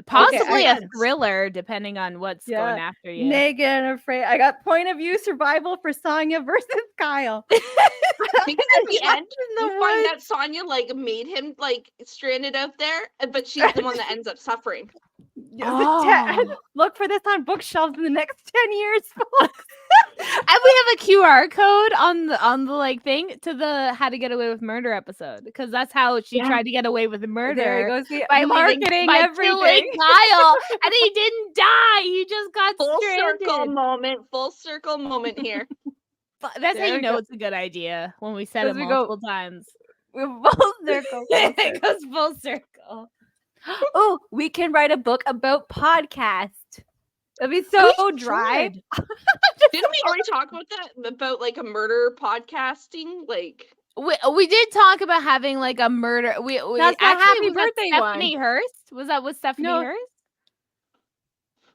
possibly a suspense. thriller, depending on what's going Yeah. after you. Naked and Afraid? I got point of view survival for Sonya versus Kyle. Because at the end, the you find that Sonya like made him like stranded out there, but she's the one that ends up suffering. Oh. Look for this on bookshelves in the next 10 years. And we have a QR code on the like thing to the How to Get Away with Murder episode, because that's how she Yeah. tried to get away with the murder. There you go. See, By marketing by everything. killing Kyle, and he didn't die. He just got Full stranded. circle moment here. But that's how There you we know go. it's a good idea when we said it 'Cause we go- multiple times. We're full circle. It goes full circle. Oh, we can write a book about podcast. That'd be so dry. should. Didn't we already talk about that? About like a murder podcasting? Like We did talk about having like a murder. We That's the actually happy was that birthday one. Stephanie Hurst. Was that with Stephanie No. Hurst?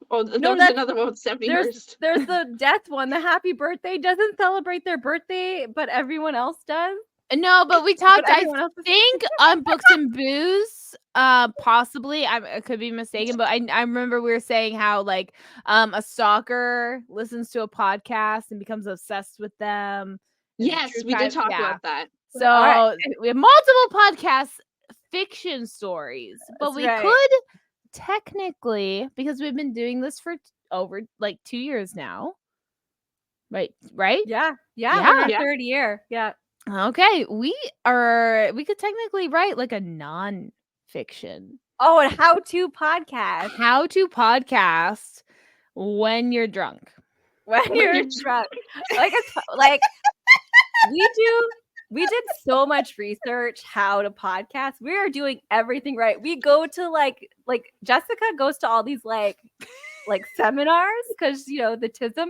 oh, there No, was that's- another one with Stephanie There's Hurst. there's the death one. The happy birthday doesn't celebrate their birthday, but everyone else does. No, but we talked. But I everyone else is- think on Books and Booze, possibly. I could be mistaken, but I remember we were saying how like a stalker listens to a podcast and becomes obsessed with them. and Yes, true we crime- did talk yeah. about that. So All right. we have multiple podcasts, fiction stories, but That's we right. could technically, because we've been doing this for over like 2 years now. Right? Yeah, Yeah. we're in our Yeah. third year. Yeah. Okay. We could technically write like a non-fiction Oh, and how-to podcast how to podcast when you're drunk. when you're you're drunk. Like it's like we did so much research how to podcast. We are doing everything right. We go to like Jessica goes to all these like seminars because you know the TISM,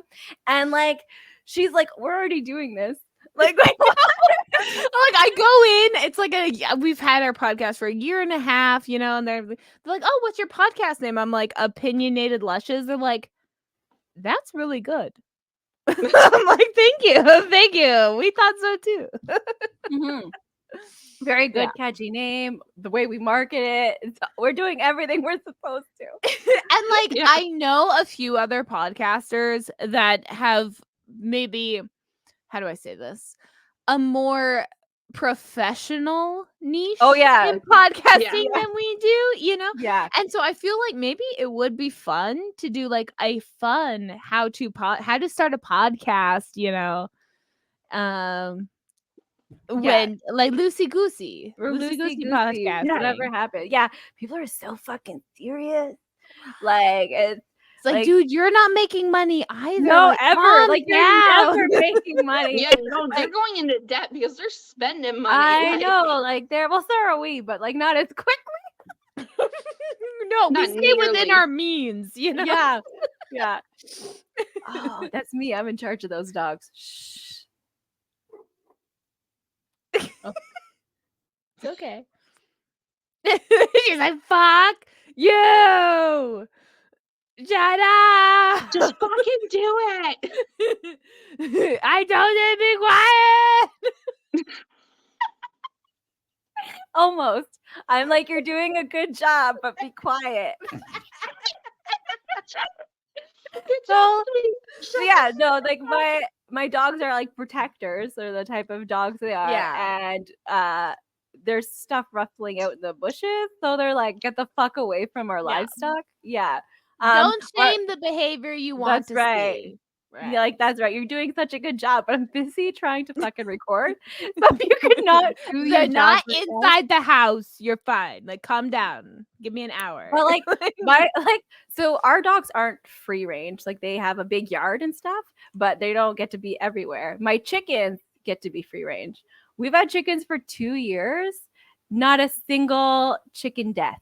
and like she's like, we're already doing this. Like I go in, it's like we've had our podcast for a year and a half, and they're like, oh, what's your podcast name? I'm like, Opinionated Lushes. They're like, that's really good. I'm like, thank you. We thought so too. Mm-hmm. Very good, catchy name. The way we market it, we're doing everything we're supposed to. And like, I know a few other podcasters that have maybe, how do I say this? A more professional niche in podcasting than we do, Yeah. And so I feel like maybe it would be fun to do like a fun how to start a podcast, when like loosey goosey podcast. Whatever happened. Yeah. People are so fucking serious. Like it's like, dude, you're not making money either. No, like, ever. Like, you're never making money. Yeah, no, they're going into debt because they're spending money. I know, like, so are we, but like not as quickly. No, we stay within our means, Yeah. Yeah. Oh, that's me. I'm in charge of those dogs. Shh. Oh. It's okay. She's like, fuck you. Shut up. Just fucking do it. I told you to be quiet. Almost. I'm like, you're doing a good job, but be quiet. So yeah, no, like my dogs are like protectors. They're the type of dogs they are. Yeah. And there's stuff ruffling out in the bushes. So they're like, get the fuck away from our livestock. Yeah. Don't shame the behavior you want to see. Right. Yeah, like that's right. You're doing such a good job, but I'm busy trying to fucking record. So if you could not do your job, not inside the house, you're fine. Like, calm down. Give me an hour. Well, like so our dogs aren't free range. Like they have a big yard and stuff, but they don't get to be everywhere. My chickens get to be free range. We've had chickens for 2 years, not a single chicken death.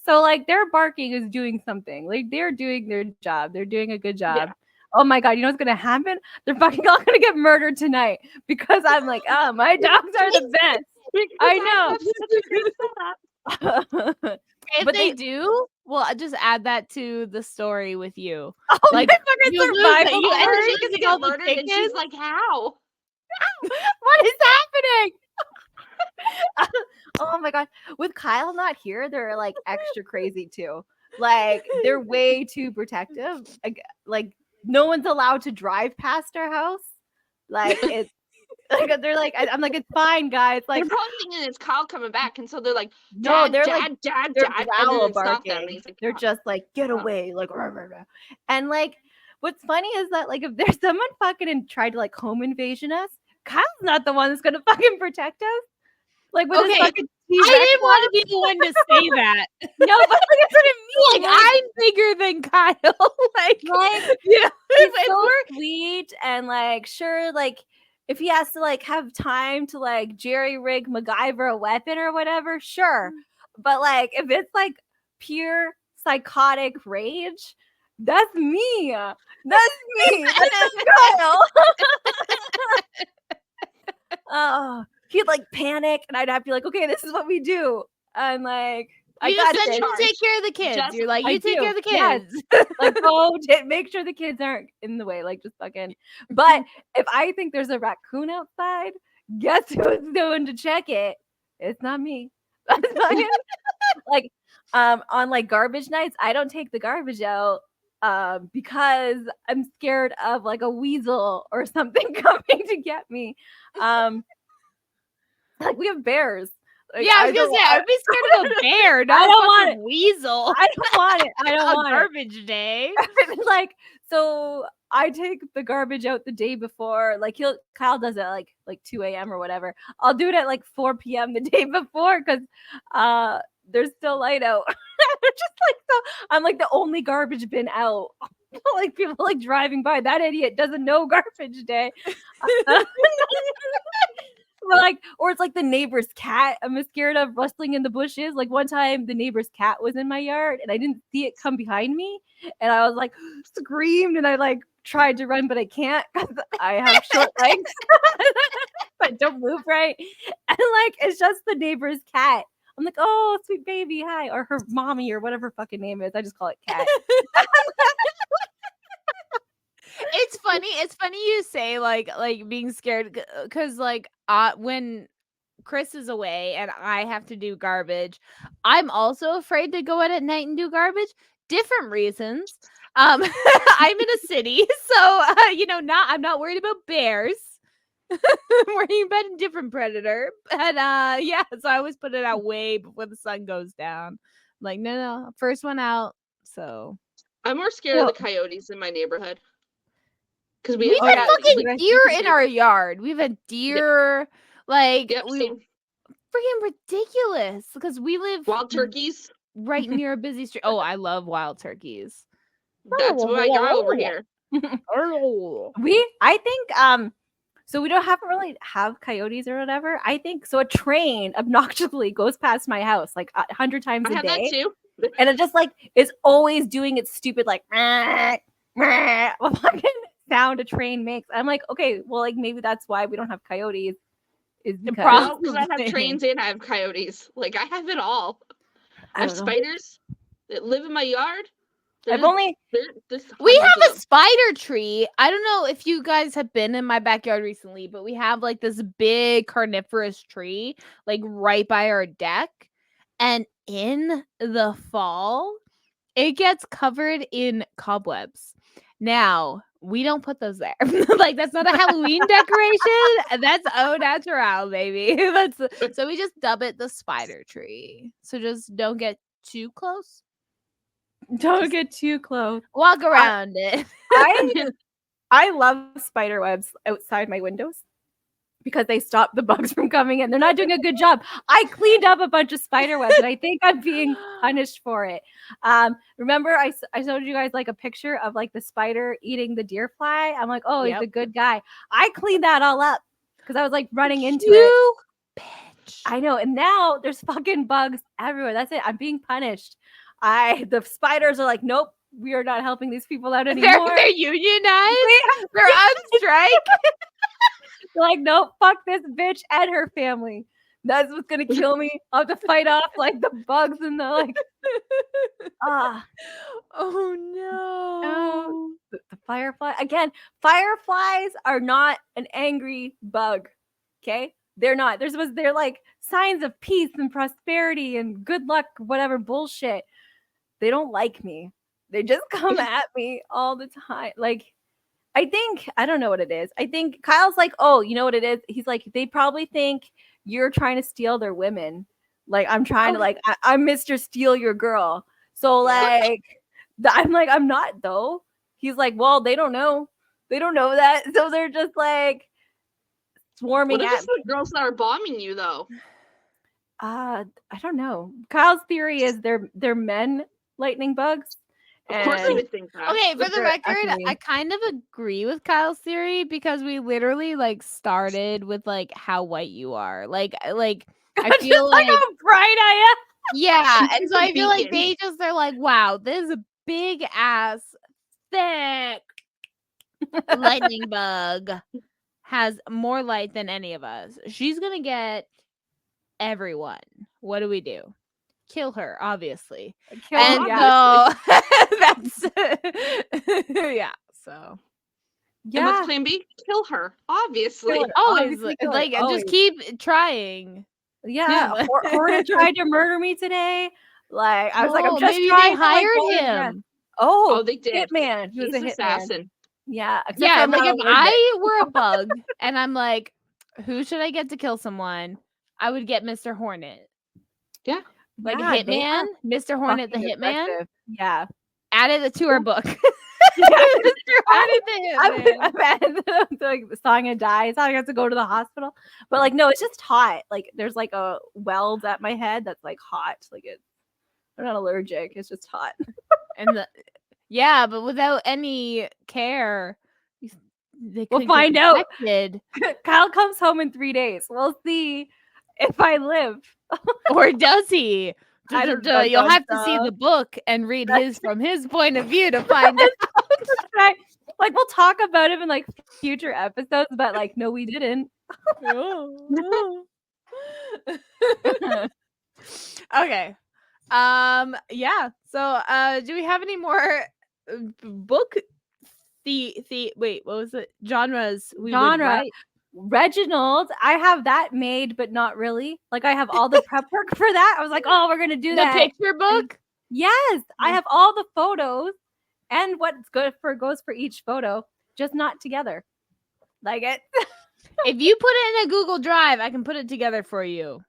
So like their barking is doing something. Like they're doing their job. They're doing a good job. Yeah. Oh my God, you know what's gonna happen? They're fucking all gonna get murdered tonight because I'm like, oh, my dogs are the best. I know. If they do, well, I just add that to the story with you. Oh, like you survival. She's gonna get murdered, and she's like, how? What is happening? Oh my God. With Kyle not here, they're like extra crazy too. Like they're way too protective. Like no one's allowed to drive past our house. Like it's like they're like, I'm like, it's fine, guys. Like they're probably thinking it's Kyle coming back, and so they're like, no, they're like, dad, they're and growl it's not them. barking. And he's like, they're just like, get away, like, rah, rah, rah. And like, what's funny is that like, if there's someone fucking tried to like home invasion us, Kyle's not the one that's gonna fucking protect us. Like with his fucking I didn't want to be the one to say that. No, but like, that's what it means. Like, I'm bigger than Kyle. like he's so sweet and like, sure, like if he has to like have time to like jerry rig MacGyver a weapon or whatever, sure. But like if it's like pure psychotic rage, that's me. That's me. That's Kyle. Oh, he'd like panic, and I'd have to be like, okay, this is what we do. I'm like, you got to take care of the kids. You're like, you take care of the kids. Yes. Like, oh, make sure the kids aren't in the way. Like, just fucking. But if I think there's a raccoon outside, guess who's going to check it? It's not me. Like, on like garbage nights, I don't take the garbage out. Because I'm scared of like a weasel or something coming to get me. Like we have bears. Like, yeah, I was gonna say I'd be scared of a bear. I don't want it. Weasel. I don't want it. I don't want garbage day. Like so, I take the garbage out the day before. Like Kyle does it at like 2 a.m. or whatever. I'll do it at like 4 p.m. the day before because there's still light out. Just like so, I'm like the only garbage bin out. Like people like driving by. That idiot doesn't know garbage day. Like, or it's like the neighbor's cat. I'm scared of rustling in the bushes. Like one time, the neighbor's cat was in my yard, and I didn't see it come behind me, and I was like screamed, and I like tried to run, but I can't because I have short legs. but don't move right. And like it's just the neighbor's cat. I'm like, oh, sweet baby, hi, or her mommy or whatever her fucking name is. I just call it cat. It's funny. It's funny you say like being scared because like when Chris is away and I have to do garbage, I'm also afraid to go out at night and do garbage. Different reasons. I'm in a city, so I'm not worried about bears. I'm worrying about a different predator. But so I always put it out way before the sun goes down. I'm like, no, first one out. So I'm more scared of the coyotes in my neighborhood. Because we've had fucking deer in our yard. We've had deer, same. freaking ridiculous. Because we live Wild turkeys. right near a busy street. Oh, I love wild turkeys. That's what I got over here. I think so we haven't really have coyotes or whatever. I think so. A train obnoxiously goes past my house like 100 times a day. I have that too. And it just like is always doing its stupid like fucking sound a train makes. I'm like, okay, well, like maybe that's why we don't have coyotes. Is because I have trains and I have coyotes. Like I have it all. I have spiders that live in my yard. We have a spider tree. I don't know if you guys have been in my backyard recently, but we have like this big carnivorous tree like right by our deck. And in the fall, it gets covered in cobwebs. Now, we don't put those there. Like that's not a Halloween decoration. That's au natural, baby. So we just dub it the spider tree. So just don't get too close. Don't get too close. Walk around it. I love spider webs outside my windows because they stop the bugs from coming in. They're not doing a good job. I cleaned up a bunch of spider webs and I think I'm being punished for it. Remember I showed you guys like a picture of like the spider eating the deer fly. I'm like, oh, he's a good guy. I cleaned that all up because I was like running into it. Bitch. I know. And now there's fucking bugs everywhere. That's it. I'm being punished. The spiders are like, nope, we are not helping these people out anymore. They're unionized. They're on strike. They're like, nope, fuck this bitch and her family. That's what's gonna kill me. I'll have to fight off like the bugs and the like. Oh no. The firefly again. Fireflies are not an angry bug. Okay, they're not. They're like signs of peace and prosperity and good luck, whatever bullshit. They don't like me. They just come at me all the time. Like, I don't know what it is. I think Kyle's like, oh, you know what it is? He's like, they probably think you're trying to steal their women. Like, I'm trying to like, I'm Mr. Steal Your Girl. So like, I'm like, I'm not though. He's like, well, they don't know. They don't know that. So they're just like swarming at me. The girls that are bombing you though? I don't know. Kyle's theory is they're men lightning bugs. Of course you would think that. Okay, for the record, I kind of agree with Kyle's theory because we literally like started with like how white you are. Like I feel like how bright I am. Yeah, and so I feel like they're like, wow, this is a big ass thick lightning bug has more light than any of us. She's gonna get everyone. What do we do? Kill her, obviously. So that's so and what's plan B? Kill her, obviously. Always like just keep trying. Yeah. Hornet tried to murder me today. Like I was like, I'm just trying. They hired him. Oh, they did. Hitman. He was a assassin. Yeah. Yeah. Like if I were a bug and I'm like, who should I get to kill someone? I would get Mr. Hornet. Yeah. Like Hitman, Mr. Hornet the Hitman. Aggressive. Yeah. Added it to our book. Mr. Hornet the Hitman. I've added like the song and die. It's not like I have to go to the hospital. But like, no, it's just hot. Like there's like a weld at my head that's like hot. Like I'm not allergic. It's just hot. And but without any care, we'll find out. Kyle comes home in 3 days. We'll see if I live. Or does he? I don't know. You'll have to see the book and read from his point of view to find out. Like we'll talk about him in like future episodes, but like no, we didn't. Okay. Yeah. So do we have any more book wait, what was it? Genres we would Genre. write? Reginald, I have that made, but not really. Like I have all the prep work for that. I was like, oh, we're gonna do The that. picture And book? yes, I have all the photos and what's good for goes for each photo, just not together. Like it. If you put it in a Google Drive, I can put it together for you.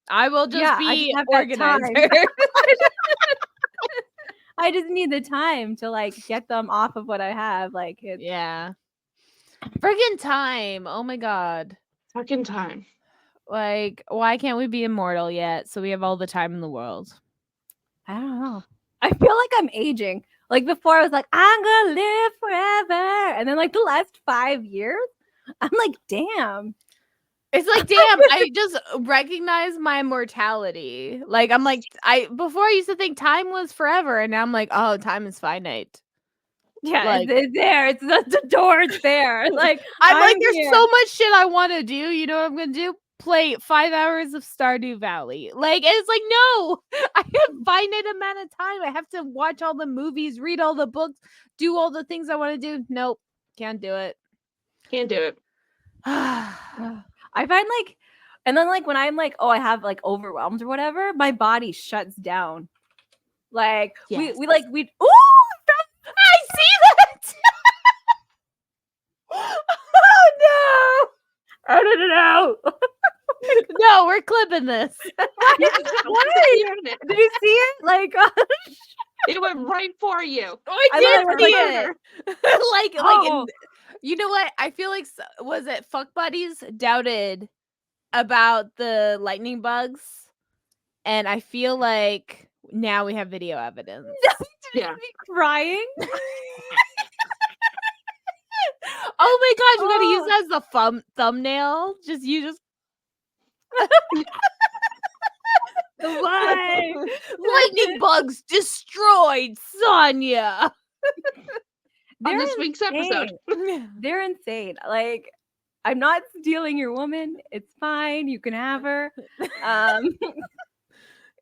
I will just Yeah, I be just have that time. organizer. I just need the time to like get them off of what I have. Like it's Yeah. Friggin' time. Oh my god. Fucking time. Like, why can't we be immortal yet? So we have all the time in the world. I don't know. I feel like I'm aging. Like before I was like, I'm gonna live forever. And then like the last 5 years, I'm like, damn. It's like, damn, I just recognize my mortality. Like, I'm like, before I used to think time was forever, and now I'm like, oh, time is finite. Yeah, Like- it's there. It's the door's there. Like I'm like, there's here. so much shit I want to do. You know what I'm gonna do? Play 5 hours of Stardew Valley. Like, it's like, no, I have finite amount of time. I have to watch all the movies, read all the books, do all the things I want to do. Nope, can't do it. Can't do it. I find like, and then like when I'm like, oh, I have like overwhelmed or whatever, my body shuts down. Like Yes. we like we I see that. oh no, edit it out. No, we're clipping this. Why? Did you see it? Like It went right for you. I I did thought it was see like- it. Oh. You know what? I feel like was it Fuck Buddies doubted about the lightning bugs, and I feel like now we have video evidence. Yeah. me crying. Oh my gosh, we're gonna use Oh. that as the thumbnail. Just Why? lightning bugs destroyed Sonya. On this week's episode. They're insane. Like, I'm not stealing your woman. It's fine. You can have her.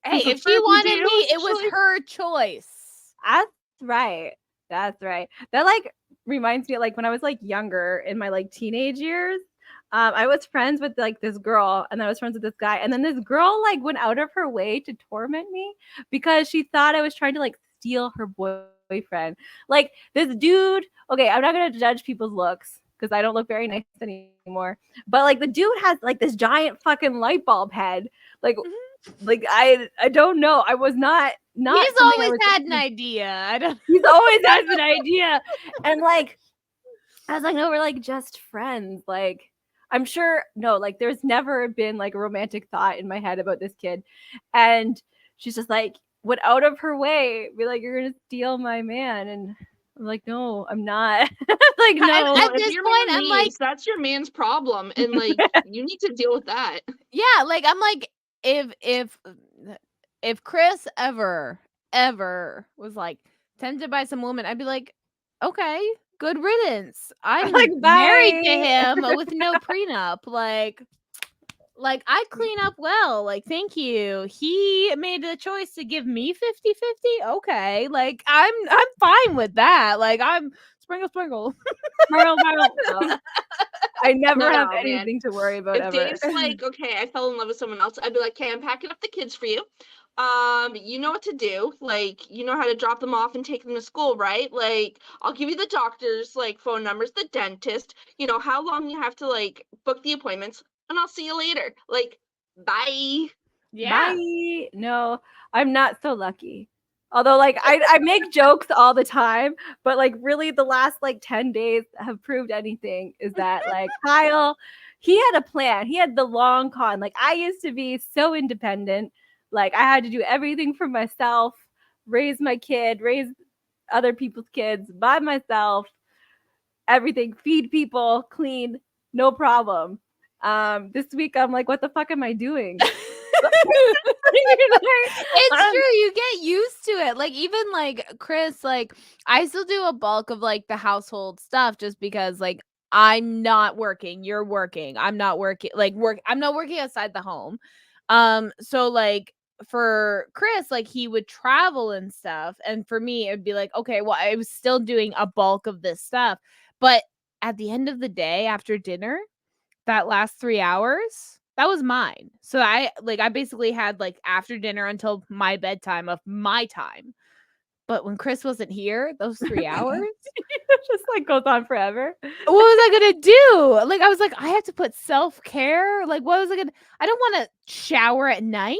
Hey, You if she prefer wanted video, me, it was actually? her choice. That's right. That's right. That like reminds me of, like when I was like younger in my like teenage years. I was friends with like this girl, and then I was friends with this guy, and then this girl like went out of her way to torment me because she thought I was trying to like steal her boyfriend. Like this dude. Okay, I'm not gonna judge people's looks because I don't look very nice anymore. But like the dude has like this giant fucking light bulb head. Like I don't know. I was not He's something I always was had an expecting. idea. I don't. He's always has an idea. And like I was like, no, we're like just friends. Like I'm sure no, like there's never been like a romantic thought in my head about this kid. And she's just like went out of her way, be like, you're gonna steal my man. And I'm like, no, I'm not. Like, no. At If this your point, man I'm like, leaves, that's your man's problem, and like you need to deal with that. yeah, like I'm like, if Chris ever was like tempted by some woman, I'd be like, okay, good riddance. I'm Like, married to bye. him with no prenup. Like I clean up well. Like, thank you. He made the choice to give me 50-50. Okay. Like I'm fine with that. Like I'm sprinkle. Merle. No. I never have No, man. anything to worry about If ever. Dave's like, okay, I fell in love with someone else, I'd be like, okay, I'm packing up the kids for you. You know what to do. Like, you know how to drop them off and take them to school, right? Like, I'll give you the doctor's like phone numbers, the dentist, you know, how long you have to like book the appointments, and I'll see you later. Like, bye. Yeah. Bye. No, I'm not so lucky. Although, like, I make jokes all the time, but like, really, the last like 10 days have proved anything. Is that like Kyle? He had a plan. He had the long con. Like, I used to be so independent. Like, I had to do everything for myself, raise my kid, raise other people's kids by myself, everything, feed people, clean, no problem. This week I'm like, what the fuck am I doing? It's true. You get used to it. Like, even like Chris, like I still do a bulk of like the household stuff just because like I'm not working. You're working. I'm not working. Like I'm not working outside the home. So like for Chris, like he would travel and stuff. And for me, it would be like, okay, well, I was still doing a bulk of this stuff. But at the end of the day, after dinner, that last 3 hours, that was mine. So I basically had like after dinner until my bedtime of my time. But when Chris wasn't here, those 3 hours, It just like goes on forever. what was I gonna do? Like I was like, I have to put self-care. Like, what was I gonna I don't want to shower at night.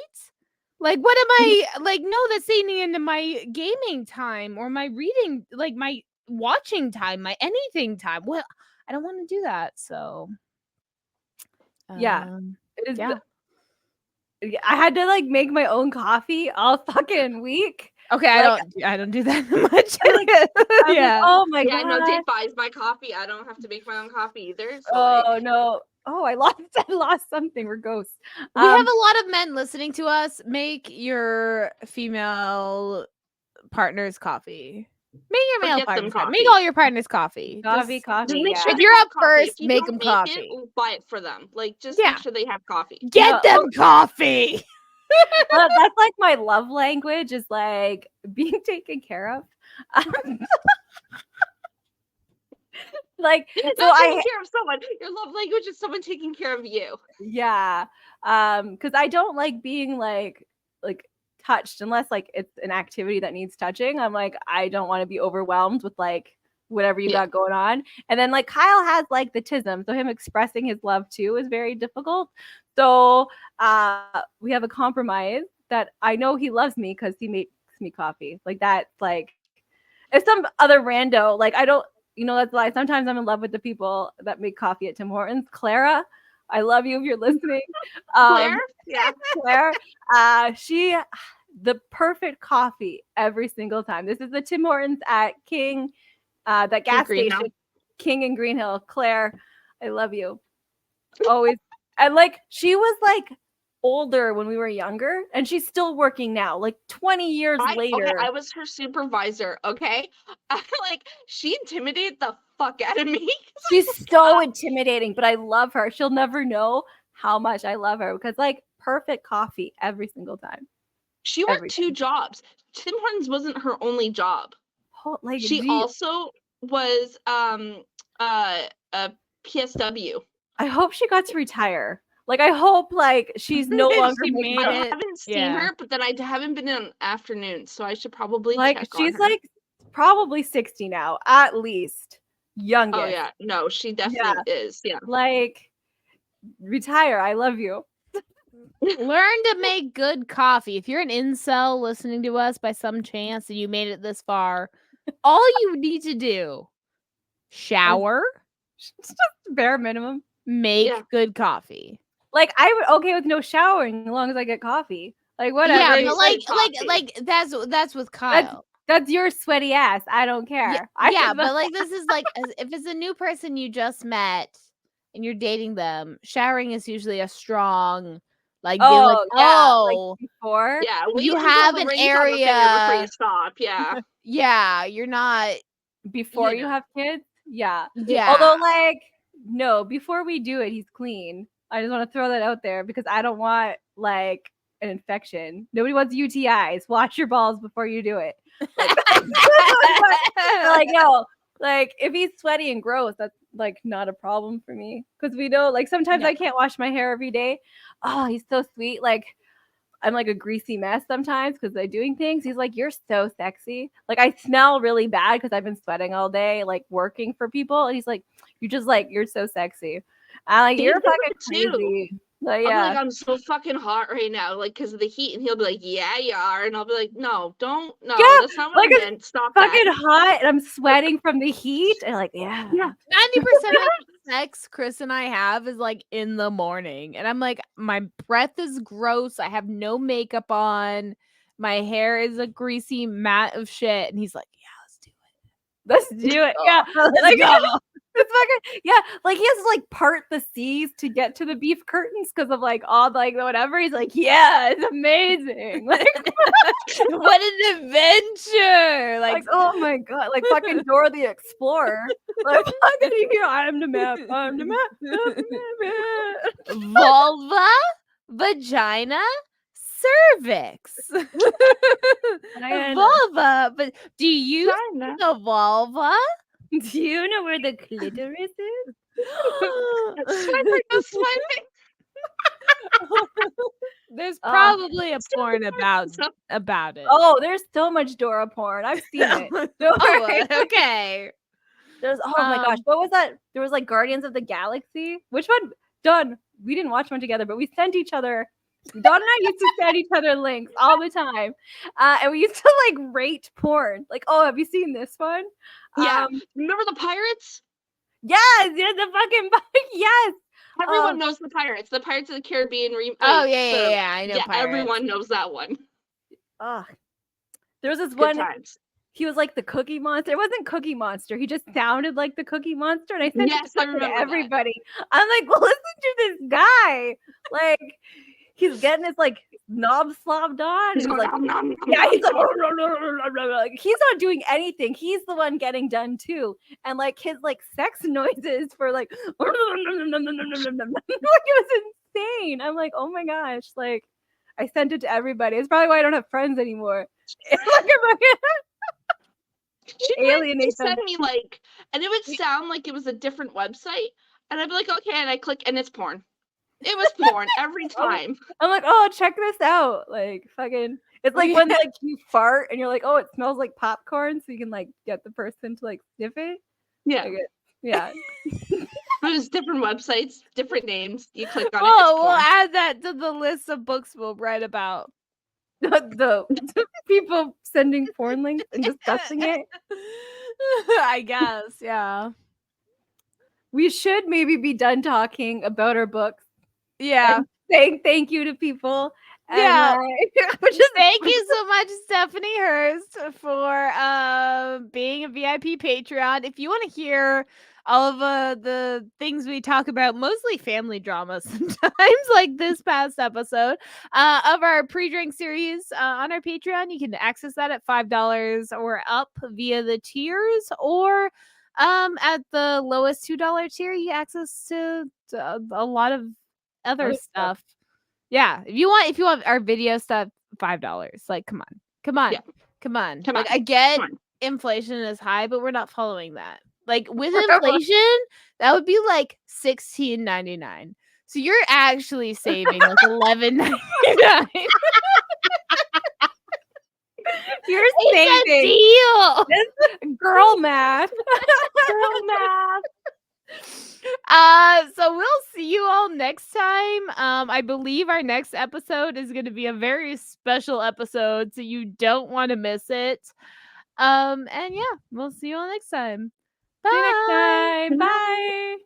Like, what am I like? No, that's eating into my gaming time or my reading, like my watching time, my anything time. Well, I don't want to do that. So Yeah. yeah. Yeah, I had to like make my own coffee all fucking week. Okay, Like, I don't do that much. I'm like, oh my Yeah, no, god. Dave buys my coffee. I don't have to make my own coffee either. So Oh no. Oh, I lost something. We're ghosts. We have a lot of men listening to us. Make your female partner's coffee. Make your male get them partner's coffee. Make coffee. all your partners coffee. coffee, Just just make yeah. sure If they you're have up coffee. first, If you make don't them make coffee. It, buy it for them. Like just Yeah. make sure they have coffee. Get them coffee. Well, that's like my love language is like being taken care of. Like so Not taking care of someone. Your love language is someone taking care of you. yeah. Because I don't like being like touched unless like it's an activity that needs touching. I'm like, I don't want to be overwhelmed with like whatever you got going on. And then like Kyle has like the tism, so him expressing his love too is very difficult. So we have a compromise that I know he loves me because he makes me coffee. Like that's like if some other rando, like I don't, that's why sometimes I'm in love with the people that make coffee at Tim Hortons. Clara, I love you if you're listening. Claire? Yeah. Claire, she the perfect coffee every single time. This is the Tim Hortons at King, that gas station, King and Green Hill. Claire, I love you. Always. And like she was like older when we were younger, and she's still working now, like 20 years later. Okay, I was her supervisor. Okay, like she intimidated the fuck out of me. She's so intimidating, but I love her. She'll never know how much I love her because like perfect coffee every single time. She worked two jobs. Tim Hortons wasn't her only job. Like she also was a PSW. I hope she got to retire. Like I hope like she's no longer making it. I haven't seen her, but then I haven't been in afternoons, so I should probably like check she's on her. like probably 60 now at least. Youngest. Oh yeah, no, she definitely is. Yeah, like retire. I love you. Learn to make good coffee. If you're an incel listening to us by some chance and you made it this far, all you need to do, shower, just bare minimum, make good coffee. Like I'm okay with no showering as long as I get coffee. Like whatever. Yeah, but like that's with Kyle. That's your sweaty ass. I don't care. Yeah, but like this is like if it's a new person you just met and you're dating them, showering is usually a strong like before. Yeah, well, you have an area before you stop. Yeah. Yeah, you're not before you have kids. Yeah. Yeah. Although like no, before we do it, he's clean. I just want to throw that out there because I don't want like an infection. Nobody wants UTIs. Wash your balls before you do it. Like no, like if he's sweaty and gross, that's like not a problem for me because we know like sometimes I can't wash my hair every day. Oh, he's so sweet. Like I'm like a greasy mess sometimes because I'm doing things. He's like, you're so sexy. Like I smell really bad because I've been sweating all day, like working for people. And he's like, you're so sexy. I'm like, you're fucking crazy. Like, yeah. I'm so fucking hot right now, like because of the heat. And he'll be like, yeah, you are. And I'll be like, no, don't. No, that's not what I meant. Stop fucking that. hot and I'm sweating from the heat. And like, yeah. 90% of sex Chris and I have is like in the morning. And I'm like, my breath is gross. I have no makeup on. My hair is a greasy mat of shit. And he's like, yeah, let's do it. Let's do it. Yeah. Let's go. It's fucking yeah, like he has to like part the seas to get to the beef curtains because of like all like whatever. He's like, yeah, it's amazing. Like, What an adventure! like oh my god, like fucking Dora the Explorer. Like fucking here, I'm the map, I'm the map, I'm the map. vulva, vagina, cervix. Diana. Vulva, but do you see China. the vulva? Do you know where the clitoris is? Swiping, go swiping. There's Oh. probably a Still porn recording about it. Oh, there's so much Dora porn. I've seen it. Don't worry. Okay. There's oh my gosh, what was that? There was like Guardians of the Galaxy. Which one? Done. We didn't watch one together, but we sent each other. Dawn and I used to send each other links all the time, and we used to like rate porn. Like, oh, have you seen this one? Yeah. Remember the pirates? Yes, the fucking yes. Everyone knows the pirates. The Pirates of the Caribbean remake. Oh yeah. I know. Yeah, pirates. everyone knows that one. There was this Good one. times. He was like the Cookie Monster. It wasn't Cookie Monster. He just sounded like the Cookie Monster, and I sent Yes, it I to remember everybody. I'm like, well, listen to this guy. Like, he's getting his like knob slobbed on. He's He's going, like, nom, nom, nom, yeah, he's nom, like, like, he's not doing anything. He's the one getting done too. And like his like sex noises for like, like it was insane. I'm like, oh my gosh, like I sent it to everybody. It's probably why I don't have friends anymore. She Alienate them. send me like, and it would sound like it was a different website, and I'd be like, okay, and I click, and it's porn. It was porn every time. I'm like, oh, check this out. Like, fucking, it's like when like you fart and you're like, oh, it smells like popcorn, so you can like get the person to like sniff it. Yeah, Like, yeah. but it was different websites, different names. You click on it. Oh, It's we'll porn. add that to the list of books we'll write about. the people sending porn links and discussing it. I guess, yeah. We should maybe be done talking about our books. Yeah. And saying thank you to people. And, Yeah. just Thank you so much, Stephanie Hurst, for being a VIP Patreon. If you want to hear all of the things we talk about, mostly family drama sometimes, like this past episode of our pre-drink series on our Patreon, you can access that at $5 or up via the tiers, or at the lowest $2 tier, you get access to a lot of other stuff. Yeah, if you want our video stuff, $5. Like, come on. Like, I get inflation is high, but we're not following that. Like, with inflation, that would be like $16.99. So you're actually saving like $11.99. You're It's saving. a deal. This girl math. Girl math. So we'll see you all next time. I believe our next episode is going to be a very special episode, so you don't want to miss it. And yeah, we'll see you all next time. Bye. See you next time. Bye.